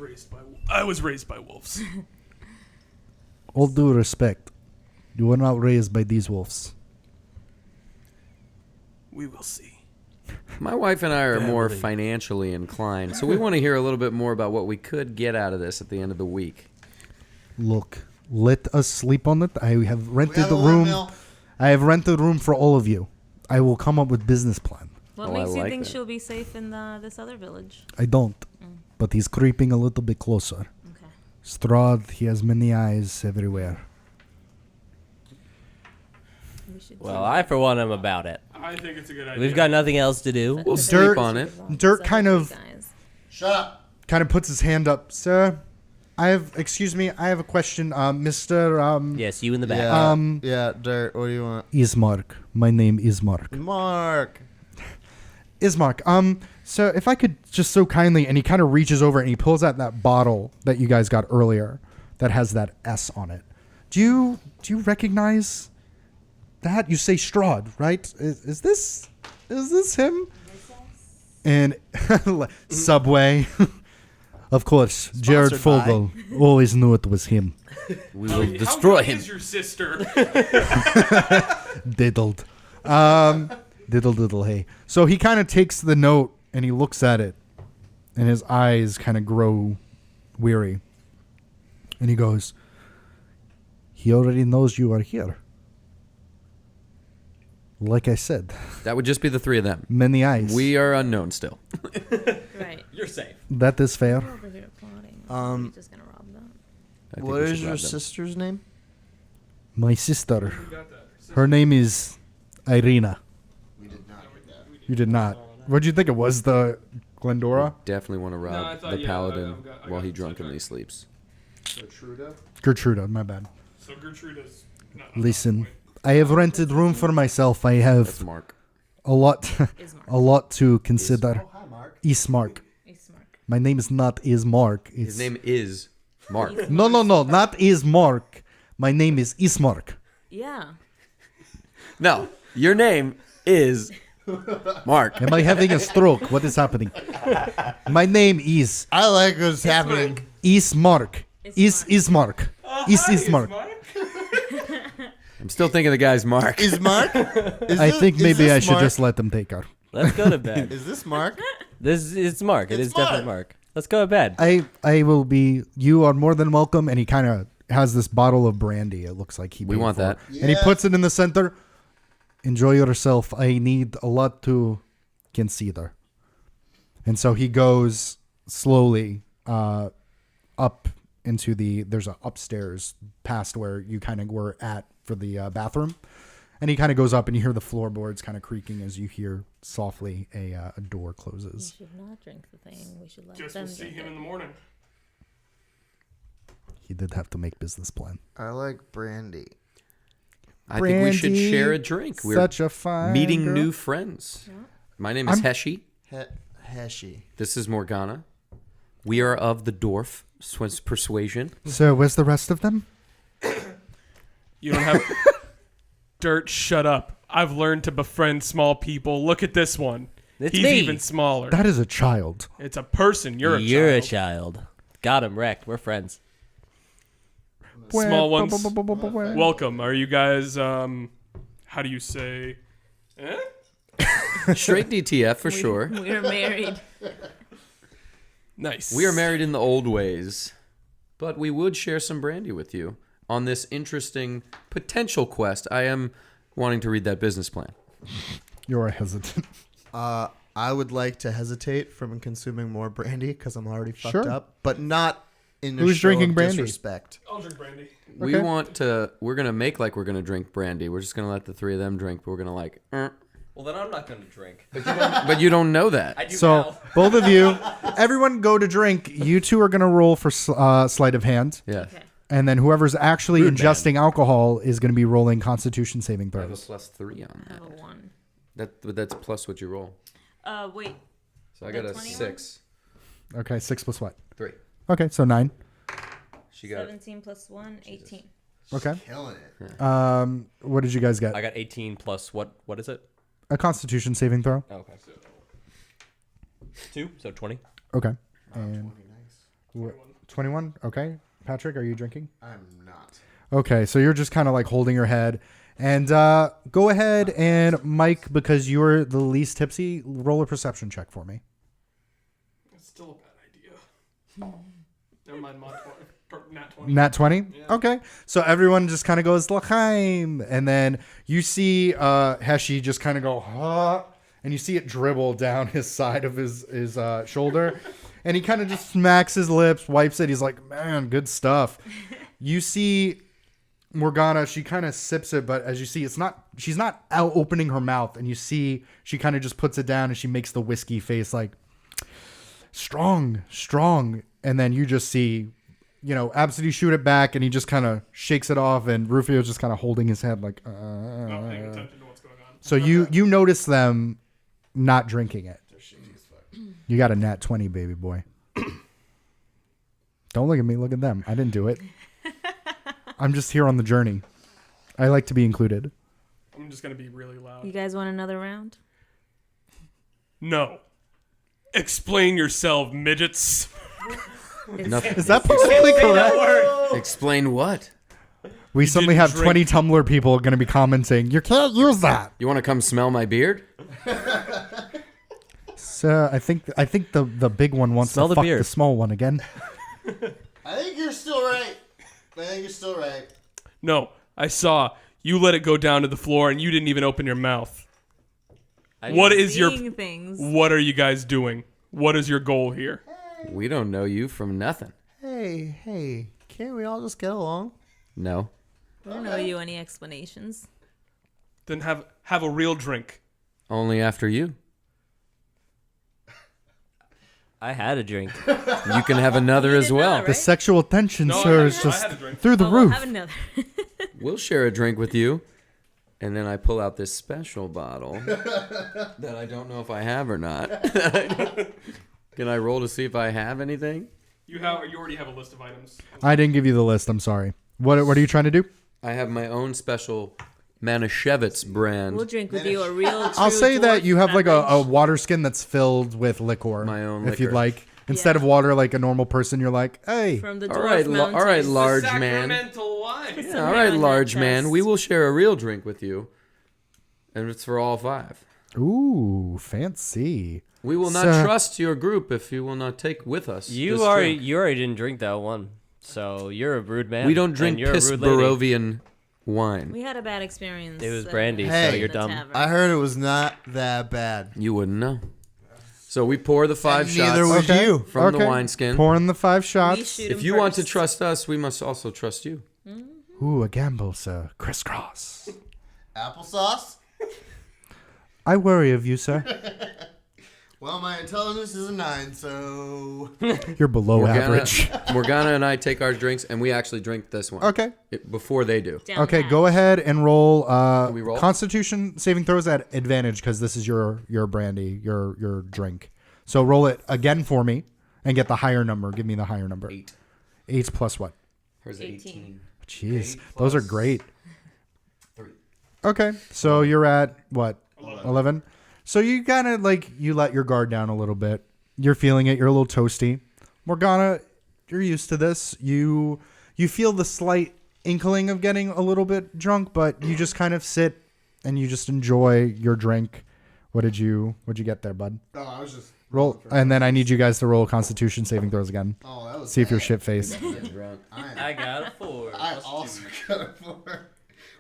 raised by wolves. All due respect, you were not raised by these wolves. We will see. My wife and I are more Family. financially inclined, so we want to hear a little bit more about what we could get out of this at the end of the week. Look, let us sleep on it. I have We rented have the a room. windmill. I have rented a room for all of you. I will come up with business plan. What Oh, makes I you like think that. she'll be safe in this other village? I don't, but he's creeping a little bit closer. Okay. Strahd, he has many eyes everywhere. We should Well, I for one am about it. I think it's a good idea. We've got nothing else to do. We'll Dirt- sleep on it. Dirt kind of Guys. Shut up. kind of puts his hand up. Sir, I have a question. Mr. Yes, you in the back. Yeah. Um, Yeah. Dirt. What do you want? Ismark. My name is Mark. Mark. Ismark. So if I could just so kindly, and he kind of reaches over and he pulls out that bottle that you guys got earlier that has that S on it. Do you recognize that? You say Strahd, right? Is this him? And Subway. Of course, Jared Sponsored by. Fogel always knew it was him. We How will young destroy him. is your sister? Diddled. Diddle hey. So he kind of takes the note and he looks at it, and his eyes kind of grow weary. And he goes, he already knows you are here. Like I said, That would just be the three of them. many eyes. We are unknown still. Right. You're safe. That is fair. We're over here plotting. Um, We're just gonna rob them. I think What we is should your rob them. sister's name? My sister. You got that. Her name is Irina. We did not get that. You did not. What did you think it was? The Glendora? Definitely want to I rob thought- the yeah, paladin I got while he the drunkenly sidetrack. sleeps. Gertruda. Gertruda, my bad. So Gertruda's not. Listen, I have rented room for myself. I That's have Mark. a lot, Ismark. a lot to consider. Oh, hi, Mark. Ismark. Ismark. My name is not Ismark. It's His name is Mark. no, not Ismark. My name is Ismark. Yeah. No, your name is Mark. Am I having a stroke? What is happening? My name is I like what's happening. Ismark. Ismark. Ismark. I'm still thinking the guy's Mark. Is Mark? I think maybe I should just let them take her. Let's go to bed. Is this Mark? It's Mark. It It's is definitely Mark. Let's go to bed. I will be. You are more than welcome. And he kind of has this bottle of brandy. It looks like he. We paid want for. that. And he puts it in the center. Enjoy yourself. I need a lot to consider. And so he goes slowly up into there's a upstairs past where you kind of were at for the bathroom. And he kind of goes up and you hear the floorboards kind of creaking as you hear softly a door We closes. should not drink the thing. We should let Guess them we'll see drink him it. in the morning. He did have to make business plan. I like brandy. I think we should Brandy, share a drink. We're Such a fine meeting girl. new friends. My name is Heshi. Heshi. This is Morgana. We are of the dwarf persuasion. So where's the rest of them? You don't have... Dirt, shut up. I've learned to befriend small people. Look at this one. It's He's me. even smaller. That is a child. It's a person. You're You're a a child. child. Got him wrecked. We're friends. Small ones. Welcome. Are you guys, how do you say? Straight DTF for sure. We're married. Nice. We are married in the old ways, but we would share some brandy with you on this interesting potential quest. I am wanting to read that business plan. You're hesitant. I would like to hesitate from consuming more brandy because I'm already fucked Sure. up, but not in a Who's show drinking of brandy? disrespect. I'll drink brandy. We Okay. we're going to make like we're going to drink brandy. We're just going to let the three of them drink, but we're going to like, Well, then I'm not going to drink. but you don't know that. I do So now. both of you, everyone go to drink. You two are going to roll for sleight of hand. Yeah. Okay. And then whoever's actually Rude ingesting alcohol is going to be rolling Constitution saving I have a throws. +3 on I have that. a 1. But that's plus what you roll. Wait. So I The got a 21? 6. Okay, 6 plus what? 3. Okay, so 9. She got 17 plus 1, 18. Okay. Killing it. What did you guys get? I got 18 plus what is it? A Constitution saving throw. Oh, okay. 2, so 20. Okay. And 21. Okay. Patrick, are you drinking? I'm not. Okay, so you're just kind of like holding your head. And go ahead and Mike, because you're the least tipsy, roll a perception check for me. It's still a bad idea. Never mind, nat 20. Nat 20? Okay. So everyone just kind of goes, L'chaim. And then you see Heshi just kind of go, huh? And you see it dribble down his side of his shoulder. And he kind of just smacks his lips, wipes it. He's like, man, good stuff. You see Morgana, she kind of sips it, but as you see, she's not out opening her mouth. And you see she kind of just puts it down and she makes the whiskey face like, strong. And then you just see, Absidy shoot it back and he just kind of shakes it off. And Rufio's just kind of holding his head like, Not paying attention to what's going on. So you notice them not drinking it. You got a nat 20, baby boy. Don't look at me. Look at them. I didn't do it. I'm just here on the journey. I like to be included. I'm just going to be really loud. You guys want another round? No. Explain yourself, midgets. Nothing. Is that politically correct? Explain what? We suddenly have drink. 20 Tumblr people going to be commenting. You can't use that. You want to come smell my beard? So I think the big one wants Smell to the fuck beer. the small one again. I think you're still right. No, I saw you let it go down to the floor and you didn't even open your mouth. What is your... Seeing things. What are you guys doing? What is your goal here? We don't know you from nothing. Hey, can't we all just get along? No. I don't owe you any explanations. Then have a real drink. Only after you. I had a drink. You can have another as well. Right? The sexual tension, No, sir, I is just had a drink. through the Oh, we'll roof. have another. We'll share a drink with you. And then I pull out this special bottle that I don't know if I have or not. Can I roll to see if I have anything? You already have a list of items. I didn't give you the list. I'm sorry. What are you trying to do? I have my own special Manischewitz brand. We'll drink with you a real. I'll true say that dwarf you have like a beverage. water skin that's filled with liquor. My own if you'd liquor. like. Instead of water like a normal person, you're like, hey. From the All dwarf right, mountains. all right, large man. Sacramental wine. Yeah, all Somewhere right, on that large man. chest. We will share a real drink with you. And it's for all 5. Ooh, fancy. We will not So- trust your group if you will not take with us. You this already drink. didn't drink that one, so you're a rude man. We don't and drink you're a piss rude lady. Barovian wine. We had a bad experience. It was brandy, so in you're the dumb. tavern. I heard it was not that bad. You wouldn't know. So we pour the 5 shots. Neither was you. From the wineskin. Pouring the 5 shots. We shoot If him you want to first. trust us, we must also trust you. Ooh, a gamble, sir. Crisscross. Applesauce? I worry of you, sir. Well, my intelligence is a 9, so... You're below average. Morgana and I take our drinks, and we actually drink this one. Okay. Before they do. Down Okay, pat. go ahead and roll, we roll? Constitution saving throws at advantage because this is your brandy, your drink. So roll it again for me and get the higher number. Give me the higher number. 8. 8 plus what? Hers 18. Jeez, 8 those are plus great. 3. Okay, so you're at what? 11. So you kind of like you let your guard down a little bit. You're feeling it. You're a little toasty. Morgana, you're used to this. You feel the slight inkling of getting a little bit drunk, but you just kind of sit and you just enjoy your drink. What'd you get there, bud? Oh, I was just... Roll, and then I need you guys to roll Constitution saving throws again. Oh, that was See if you're bad. shit faced. I got a 4. I also got a 4.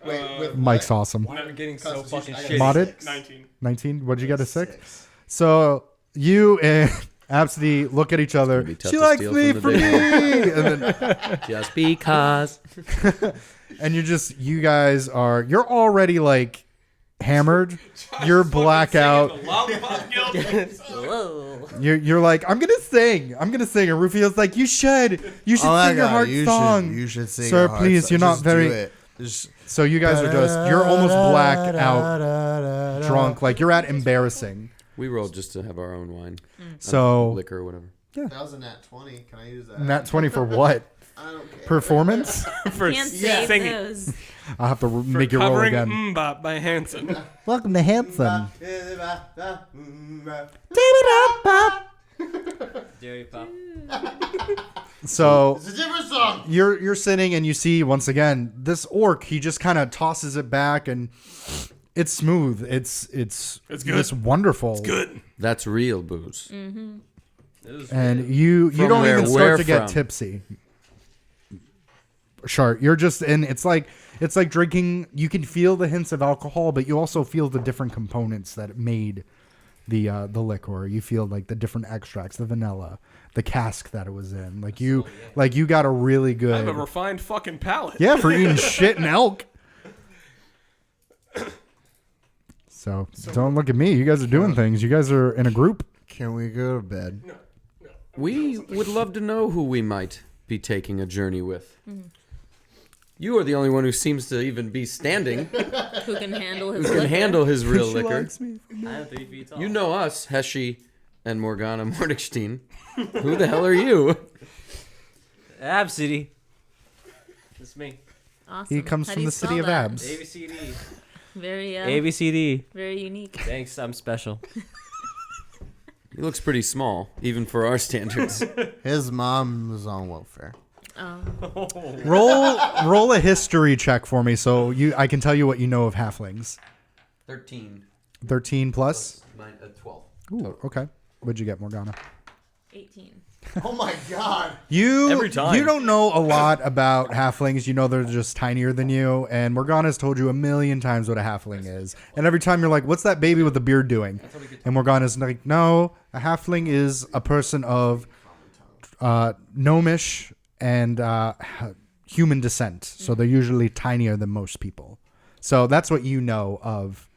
Wait, with Mike's awesome. Why am I getting so Constitution, fucking I got shitty? Modded? 19. 19. What'd you get? A 6? So you and Absidy look at each other. be tough She to likes steal me from for the me. And then Just because. and you guys are, you're already like hammered. You're blackout. Whoa. You're like, I'm gonna sing. And Rufio's like, you should Oh my sing your God, heart song. You should sing Sir, your heart please, song. you're not Just very- do it. Just... So you guys are you're almost blacked out drunk. Like you're at embarrassing. We rolled just to have our own wine. So Liquor or whatever. That was a nat 20. Can I use that? nat 20 for what? I don't care. Performance? For Can't save singing. those. I'll have to For make you roll covering again. Mbop by Hanson. Welcome to Hanson. Jerry Pop. So It's a different song. you're sitting and you see once again this orc. He just kind of tosses it back and it's smooth. It's good. It's wonderful. It's Good. That's real booze. And you From don't where? even Where start to get from? tipsy. Sure, you're just and it's like drinking. You can feel the hints of alcohol, but you also feel the different components that made the liquor. You feel like the different extracts, the vanilla, the cask that it was in. Like you got a really I have a good refined fucking palate. yeah for eating shit and elk. So don't look at me. You guys are doing things. You guys are in a group. Can we go to bed? We would love to know who we might be taking a journey with. You are the only one who seems to even be standing. Who can handle his Who can liquor. handle his real She liquor. likes me. I'm 3 feet tall. You know us, Heshi and Morgana Morgenstein. Who the hell are you? Ab City. That's me. Awesome. He comes How from do you the city spell of that? abs. ABCD. Very, ABCD. very unique. Thanks, I'm special. He looks pretty small, even for our standards. His mom was on welfare. Roll a history check for me, so I can tell you what you know of halflings. 13. 13 plus. 12. Ooh, okay. What'd you get, Morgana? 18. Oh my God. Every time. You don't know a lot about halflings. You know they're just tinier than you. And Morgana's told you a million times what a halfling is. And every time you're like, what's that baby with the beard doing? And Morgana's like, no, a halfling is a person of gnomish and human descent. So they're usually tinier than most people. So that's what you know of,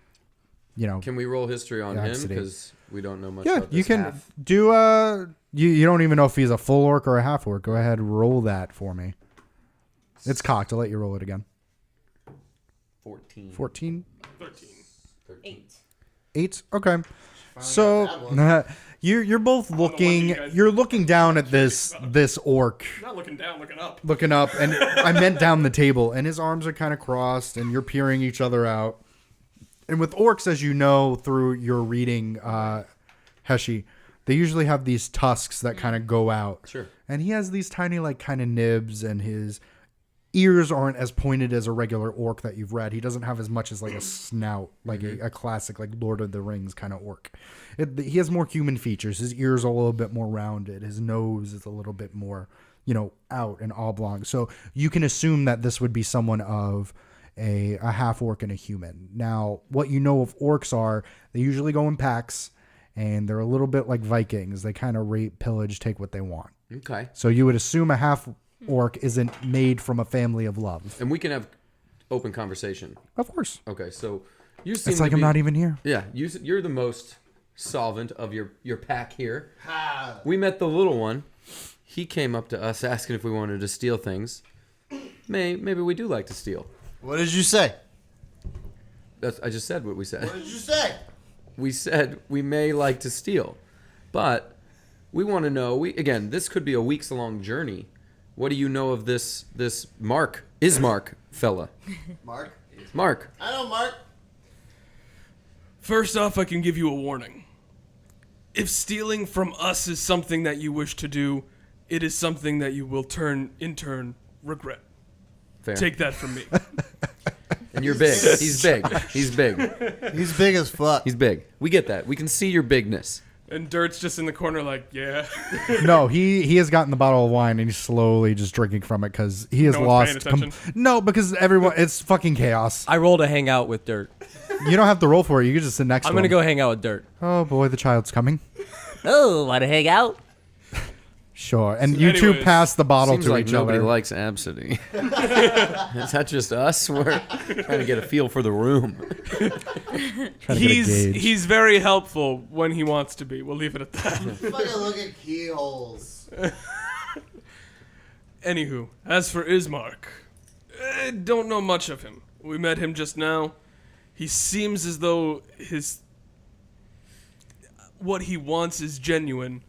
Can we roll history on him? Rhapsody. Because we don't know much Yeah, about this you can half. do you don't even know if he's a full orc or a half orc. Go ahead, roll that for me. It's cocked. I'll let you roll it again. 14. 14? 13. 8. 8? Okay. So you're both know what looking you guys- you're looking down at this orc. Not looking down, looking up. Looking up, and I meant down the table, and his arms are kind of crossed, and you're peering each other out. And with orcs, as you know through your reading, Heshi, they usually have these tusks that kind of go out. Sure. And he has these tiny, kind of nibs, and his ears aren't as pointed as a regular orc that you've read. He doesn't have as much as a snout, like a classic, Lord of the Rings kind of orc. He has more human features. His ears are a little bit more rounded. His nose is a little bit more, out and oblong. So you can assume that this would be someone of a half orc and a human. Now, what you know of orcs are they usually go in packs, and they're a little bit like Vikings. They kind of rape, pillage, take what they want. Okay. So you would assume a half orc isn't made from a family of love. And we can have open conversation. Of course. Okay, so you seem It's like to I'm be, not even here. Yeah, you're the most solvent of your pack here. We met the little one. He came up to us asking if we wanted to steal things. Maybe we do like to steal. What did you say? I just said what we said. What did you say? We said we may like to steal, but we want to know. This could be a weeks long journey. What do you know of this Mark fella? Mark? Mark. I know Mark. First off, I can give you a warning. If stealing from us is something that you wish to do, it is something that you will in turn regret. Fair. Take that from me. And you're big. He's big. He's big. He's big as fuck. He's big. We get that. We can see your bigness. And Dirt's just in the corner like, yeah. No, he has gotten the bottle of wine and he's slowly just drinking from it because he has No one's lost. paying attention? No, because it's fucking chaos. I rolled to hang out with Dirt. You don't have to roll for it. You can just sit next to I'm him. gonna go hang out with Dirt. Oh boy, the child's coming. Oh, want to hang out? Sure. And you two anyways, pass the bottle Seems to like each nobody other. likes Absidy. Is that just us? We're trying to get a feel for the room. Trying to get a gauge. He's very helpful when he wants to be. We'll leave it at that. Fucking look at keyholes. Anywho, as for Ismark, I don't know much of him. We met him just now. He seems as though what he wants is genuine.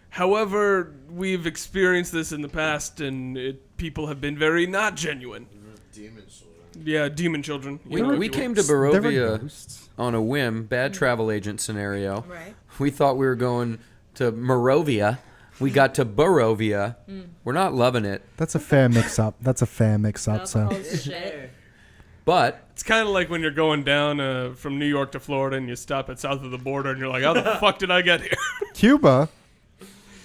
However, we've experienced this in the past, and people have been very not genuine. Demon children. Yeah, demon children. We came to There were Barovia ghosts. on a whim, bad travel agent scenario. Right. We thought we were going to Morovia. We got to Barovia. We're not loving it, That's a fair mix-up. So Alcohol's shit. but It's kind of like when you're going down from New York to Florida and you stop at south of the border and you're like, how the fuck did I get here? Cuba.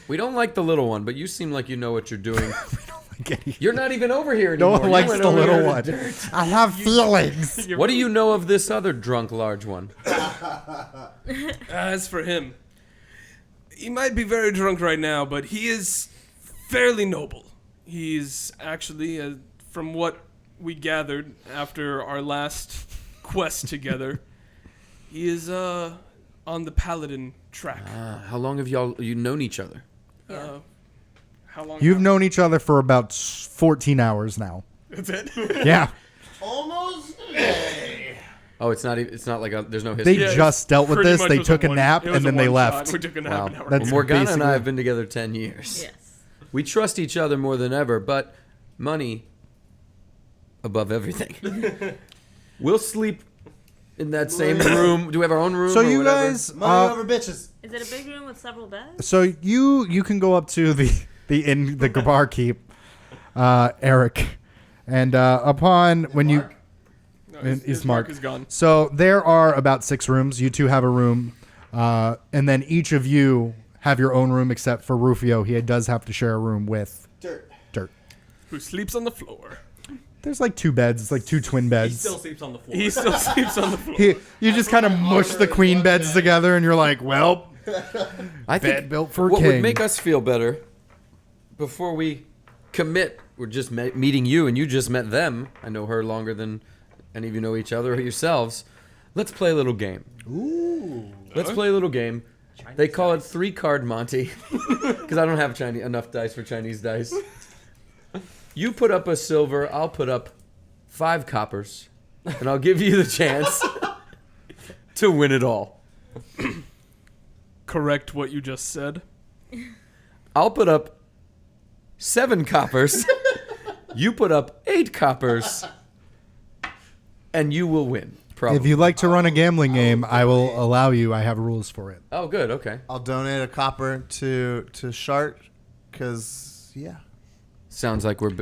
we don't like the little one. But you seem like you know what you're doing. No You're not even over here anymore. one You likes went the over little here to one. Dirt. I have feelings. What do you know of this other drunk large one? As for him, he might be very drunk right now, but he is fairly noble. He's actually, from what we gathered after our last quest together, he is on the paladin track. How long have you known each other? How long? You've known each other for about 14 hours now. That's it. Yeah. Almost. Oh, it's not like there's no They history. Yeah, just dealt with pretty this. much They was took a one- nap it was and then a they one left. shot. We took a nap Wow. an hour. That's Well, Morgana and basically- I have been together 10 years. Yes. We trust each other more than ever, but money above everything. We'll sleep in that same room. Do we have our own room? So or you whatever? guys, Money over bitches. Is it a big room with several beds? so you can go up to the bar keep, Eric, and upon when you. No, And his Ismark. mark is gone. So there are about 6 rooms. You two have a room, and then each of you have your own room except for Rufio. He does have to share a room with Dirt. Dirt. Who sleeps on the floor? There's like 2 beds. It's like 2 twin He beds. still sleeps on the floor. He still sleeps on the floor. You just kind of mush the queen beds together, and you're like, well, I think bed built for a what king. would make us feel better before we commit. We're just meeting you, and you just met them. I know her longer than any of you know each other or yourselves. Let's play a little game. Ooh. Let's play a little game. They call it 3-card Monty because I don't have enough dice for Chinese dice. You put up a silver, I'll put up 5 coppers, and I'll give you the chance to win it all. Correct what you just said. I'll put up 7 coppers. You put up 8 coppers. And you will win. Probably. If you like to run a gambling game, I will allow you. I have rules for it. Oh, good. Okay. I'll donate a copper to Shart, because yeah. Sounds like we're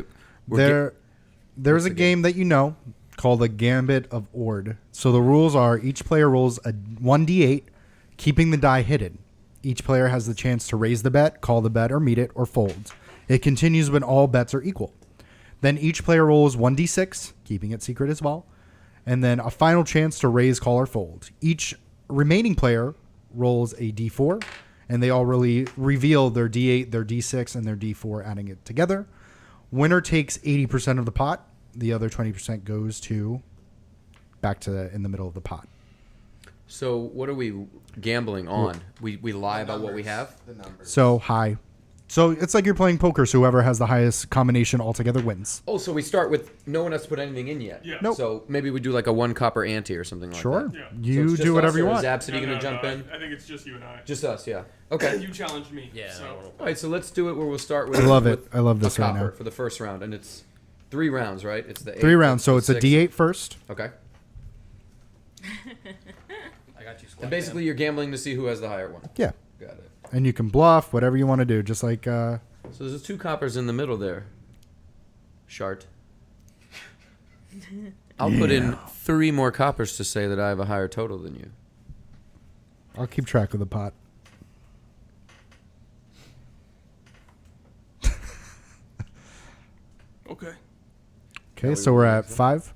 There's a game that you know called the Gambit of Ord. So the rules are each player rolls a 1d8, keeping the die hidden. Each player has the chance to raise the bet, call the bet, or meet it, or fold. It continues when all bets are equal. Then each player rolls 1d6, keeping it secret as well. And then a final chance to raise, call, or fold. Each remaining player rolls a d4, and they all really reveal their d8, their d6, and their d4, adding it together. Winner takes 80% of the pot. The other 20% goes to back to in the middle of the pot. So what are we gambling on? We lie about what we have? The numbers. So high. So it's like you're playing poker, so whoever has the highest combination altogether wins. Oh, so we start with no one has to put anything in yet. Yeah. Nope. So maybe we do like a 1 copper ante or something like Sure. that. Yeah. So You it's just do whatever us, you or want. Is Absidy No, going to no, jump no, in? I think it's just you and I. Just us, yeah. Okay. You challenged me. Yeah. So. All right, so let's do it where we'll start with. I love it. with I love this a right copper now. for the first round, and it's 3 rounds, right? It's the 3 rounds, so it's a d8 first. Okay. I got you. And basically, you're gambling to see who has the higher one. Yeah. Got it. And you can bluff, whatever you want to do, just like... So there's 2 coppers in the middle there. Shart. I'll put in 3 more coppers to say that I have a higher total than you. I'll keep track of the pot. Okay. Okay, so we're at 5.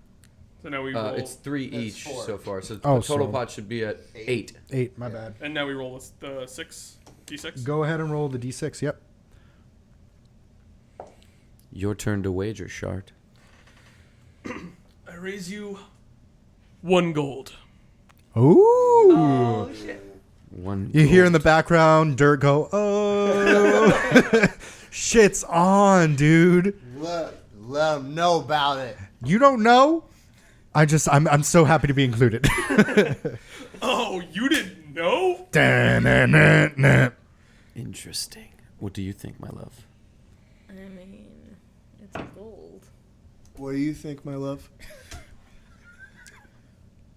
So now we roll. It's 3 That's each 4. so far. So Oh, the total so- pot should be at 8. 8, my bad. And now we roll the 6 d6. Go ahead and roll the d6, yep. Your turn to wager, Shart. I raise you 1 gold. Ooh. 1. You hear in the background Dirt go, oh. Shit's on, dude. Let them know about it. You don't know? I'm so happy to be included. Oh, you didn't know? Da-na-na-na. Interesting. What do you think, my love? I mean, it's gold. What do you think, my love?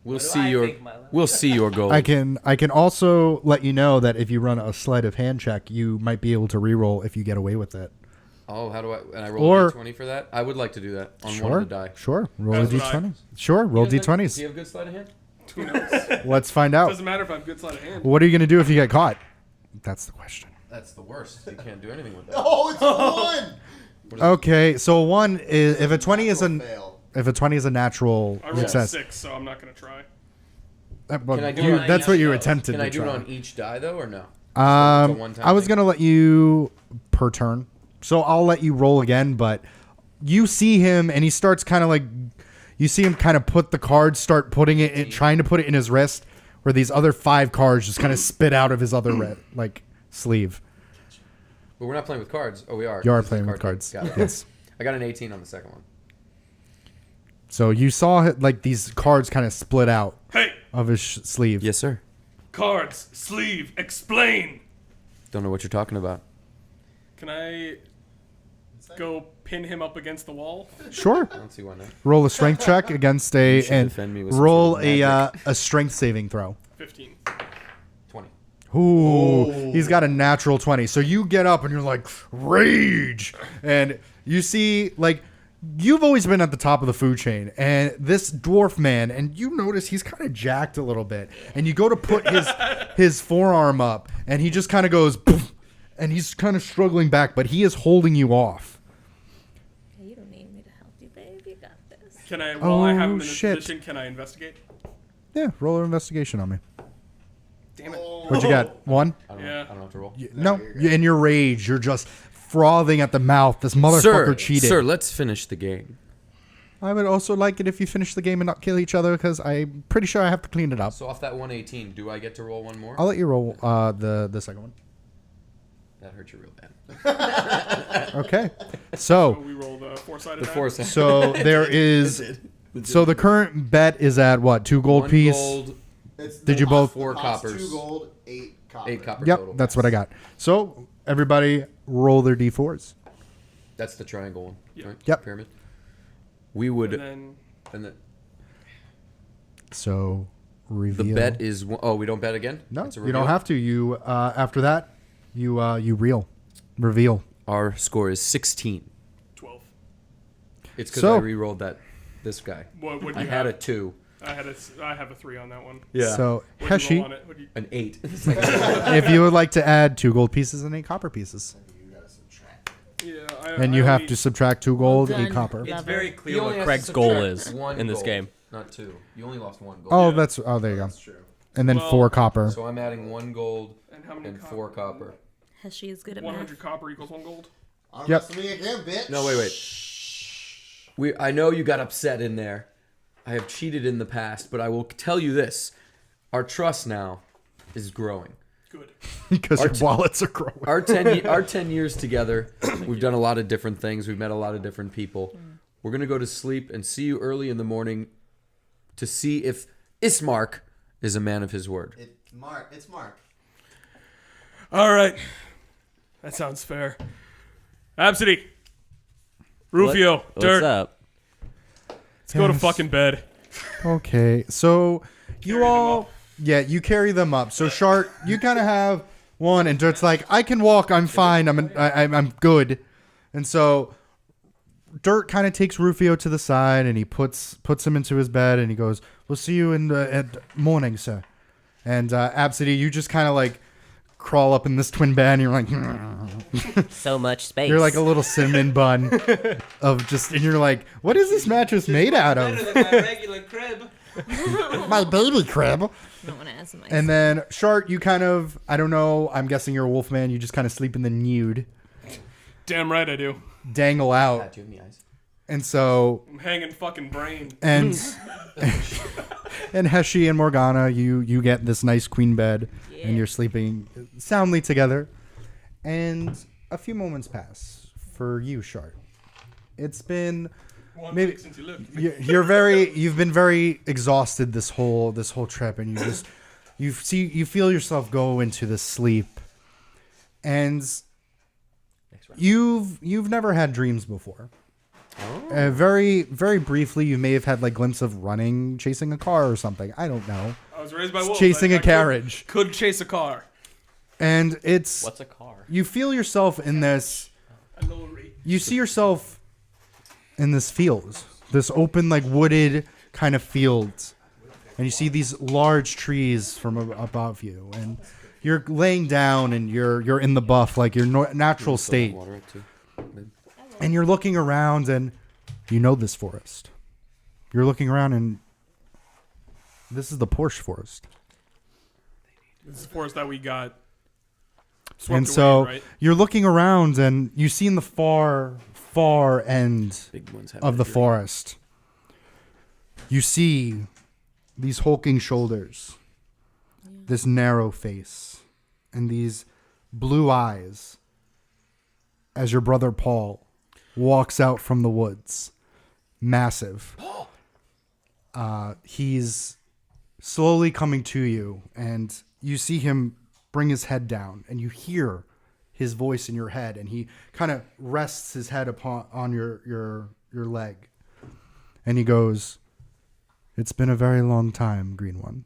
We'll What do see I your think, my love? we'll see your goal. I can also let you know that if you run a sleight of hand check, you might be able to reroll if you get away with it. Oh, how do I? And I roll Or- a d20 for that. I would like to do that on one Sure. of the die. Sure. Roll That's a what I- d20. Sure. Roll Does he d20s. have good sleight of hand? Who knows? Let's find out. Doesn't matter if I have good sleight of hand. What are you going to do if you get caught? That's the question. That's the worst. You can't do anything with that. Oh, it's a 1. Okay, so 1 is if a 20 is an Fail. if a 20 is a natural I rolled a success. 6, so I'm not going to try. Well, Can I do you- it on that's each what you though? attempted Can to I do try. it on each die though, or no? I one-time was thing? gonna let you per turn, so I'll let you roll again. But you see him, and he starts kind of like you see him kind of put the card, start putting it, in, trying to put it in his wrist, where these other 5 cards just kind of spit out of his other like sleeve. But we're not playing with cards. Oh, we are. You are This is a playing with card cards. game. Got it. Yes. I got an 18 on the second one. So you saw like these cards kind of split out Hey, of his sleeve. Yes, sir. cards, sleeve, explain. Don't know what you're talking about. Can I go pin him up against the wall? Sure. I don't see why not. Roll a strength check against a should and defend me with some roll sort of a strength saving throw. 15. 20. Ooh, he's got a natural 20. So you get up and you're like, rage. And you see, like, you've always been at the top of the food chain. And this dwarf man, and you notice he's kind of jacked a little bit. And you go to put his forearm up, and he just kind of goes, poof, and he's kind of struggling back, but he is holding you off. Okay, you don't need me to help you, babe. You got this. Can I, while I have him in this shit. position, can I investigate? Yeah, roll an investigation on me. Damn it. What'd you got? 1? I don't, Yeah. I don't have to roll. No, in your rage, you're just frothing at the mouth. This motherfucker cheated. Sir, let's finish the game. I would also like it if you finish the game and not kill each other, because I'm pretty sure I have to clean it up. So off that 118, do I get to roll one more? I'll let you roll the second one. That hurt you real bad. Okay. So So we roll the four-sided The die. force. so there is. So the current bet is at what? 2 gold 1 piece. gold, Did you both? 4 Pot's coppers. 2 gold, 8 copper. 8 copper Yep, total. that's what I got. So everybody roll their d4s. That's the triangle one. Yep. Right? Yep. Pyramid. We would. And then And the, So the reveal. bet is. Oh, we don't bet again? No, It's a you don't reveal? have to. You after that, you reveal. Our score is 16. 12. It's because So- I re-rolled this guy. What do you I have? had a 2. I have a 3 on that one. So What'd you roll on Heshi, it? What'd you- An 8. if you would like to add 2 gold pieces and 8 copper pieces, Yeah, and you have to subtract 2 gold, Well 8 done. copper. Yeah. It's very You clear only what have Craig's to goal subtract is one in this gold, game. Not 2. You only lost 1 gold. Oh, Yeah. there you go. That's true. and then Well, 4 copper. So I'm adding 1 gold And how many and 4 copper. Heshi is good at 100 math. copper equals 1 gold. Arm Yep. wrestle me again, bitch. No, wait. I know you got upset in there. I have cheated in the past, but I will tell you this: our trust now is growing. Good. Because Our your t- wallets are growing. Our 10 years together, we've done a lot of different things. We've met a lot of different people. We're gonna go to sleep and see you early in the morning to see if Ismark is a man of his word. It's Mark. All right. That sounds fair. Absidy. Rufio. What's Dirt. up? Let's go to Yes. fucking bed. Okay, so you Carry them all, up. yeah, you carry them up. So Shart, you kind of have one, and Dirt's like, I can walk, I'm fine, I'm good, and so Dirt kind of takes Rufio to the side, and he puts him into his bed, and he goes, "We'll see you in the at morning, sir." And Absidy, you just kind of like crawl up in this twin bed, and you're like, So much space. you're like a little cinnamon bun of just, and you're like, what is this mattress made out of? Better than my regular crib. My baby crib. I don't want to answer my. And then Shart, you kind of, I don't know, I'm guessing you're a wolf man. You just kind of sleep in the nude, Damn right I do. dangle out. Pat you in the eyes. And so, I'm hanging fucking brain. and and Heshi and Morgana, you get this nice queen bed, and you're sleeping soundly together. And a few moments pass for you, Shart. It's been 1 maybe- week since you left. you've been very exhausted this whole trip, and you feel yourself go into this sleep, and you've never had dreams before. Very very briefly, you may have had like glimpse of running, chasing a car or something. I don't know, I was raised by wolves. chasing I a carriage, Could chase a car. and it's What's a car? you feel yourself in this. A lorry. You see yourself in this field, this open, like wooded kind of field, and you see these large trees from above you, and you're laying down, and you're in the buff, like your natural state, Water it too. and you're looking around, and you know this forest. You're looking around, and this is the Porsche forest, This is the forest that we got. swept and away, so right? you're looking around, and you see in the far end Big ones have of the injury. forest, you see these hulking shoulders, this narrow face, and these blue eyes as your brother Paul walks out from the woods. Massive. He's slowly coming to you, and you see him bring his head down, and you hear his voice in your head, and he kind of rests his head on your leg, and he goes, "It's been a very long time, Green One."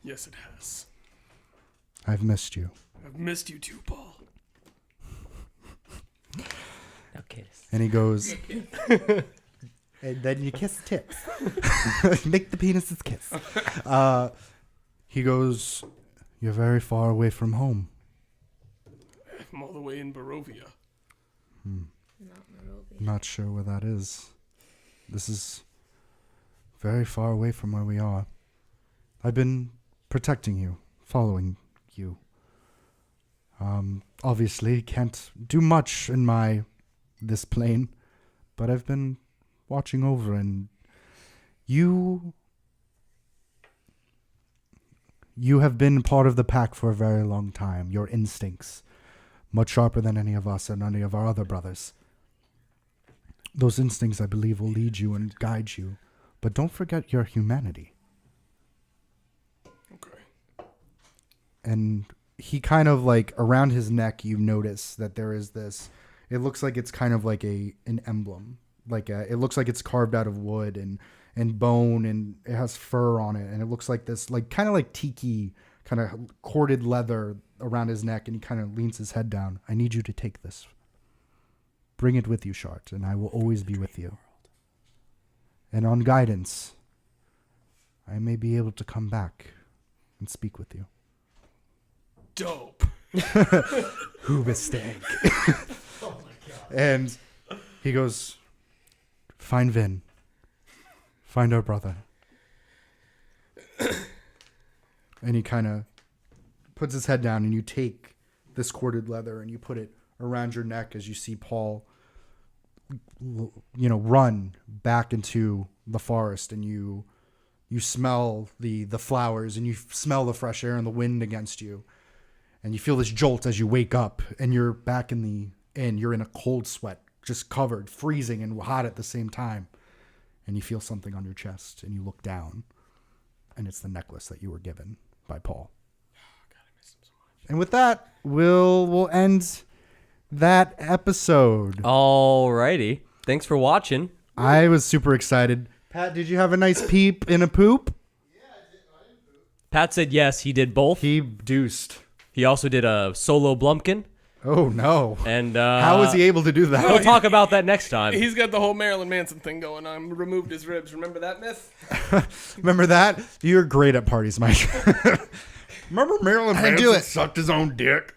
Yes, it has. I've missed you. I've missed you too, Paul. No kiss. And he goes, and then you kiss tips. Make the penises kiss. He goes, "You're very far away from home." I'm all the way in Barovia. Not Nairobi. Not sure where that is. This is very far away from where we are. I've been protecting you, following you. Obviously, can't do much in this plane, but I've been watching over, and you have been part of the pack for a very long time. Your instincts, much sharper than any of us and any of our other brothers. Those instincts, I believe, will lead you and guide you. But don't forget your humanity. Okay. And he kind of like, around his neck, you notice that there is this, it looks like it's kind of like an emblem. It looks like it's carved out of wood and bone, and it has fur on it. And it looks like this, like kind of like tiki, kind of corded leather around his neck. And he kind of leans his head down. "I need you to take this. Bring it with you, Shart, and I will always be with you. And on guidance, I may be able to come back and speak with you." Dope. Who mistake? And he goes, "Find Vin. Find our brother. And he kind of puts his head down, and you take this corded leather and you put it around your neck as you see Paul, run back into the forest, and you smell the flowers, and you smell the fresh air and the wind against you, and you feel this jolt as you wake up, and you're back in the inn. You're in a cold sweat, just covered, freezing and hot at the same time, and you feel something on your chest, and you look down, and it's the necklace that you were given by Paul. And with that, we'll end that episode. Alrighty. Thanks for watching. I was super excited. Pat, did you have a nice peep in a poop? Pat said yes, he did both. He deuced. He also did a solo Blumpkin. Oh, no. And how was he able to do that? We'll talk about that next time. He's got the whole Marilyn Manson thing going on. Removed his ribs. Remember that myth? Remember that? You're great at parties, Mike. Remember Marilyn I do Manson it. sucked his own dick?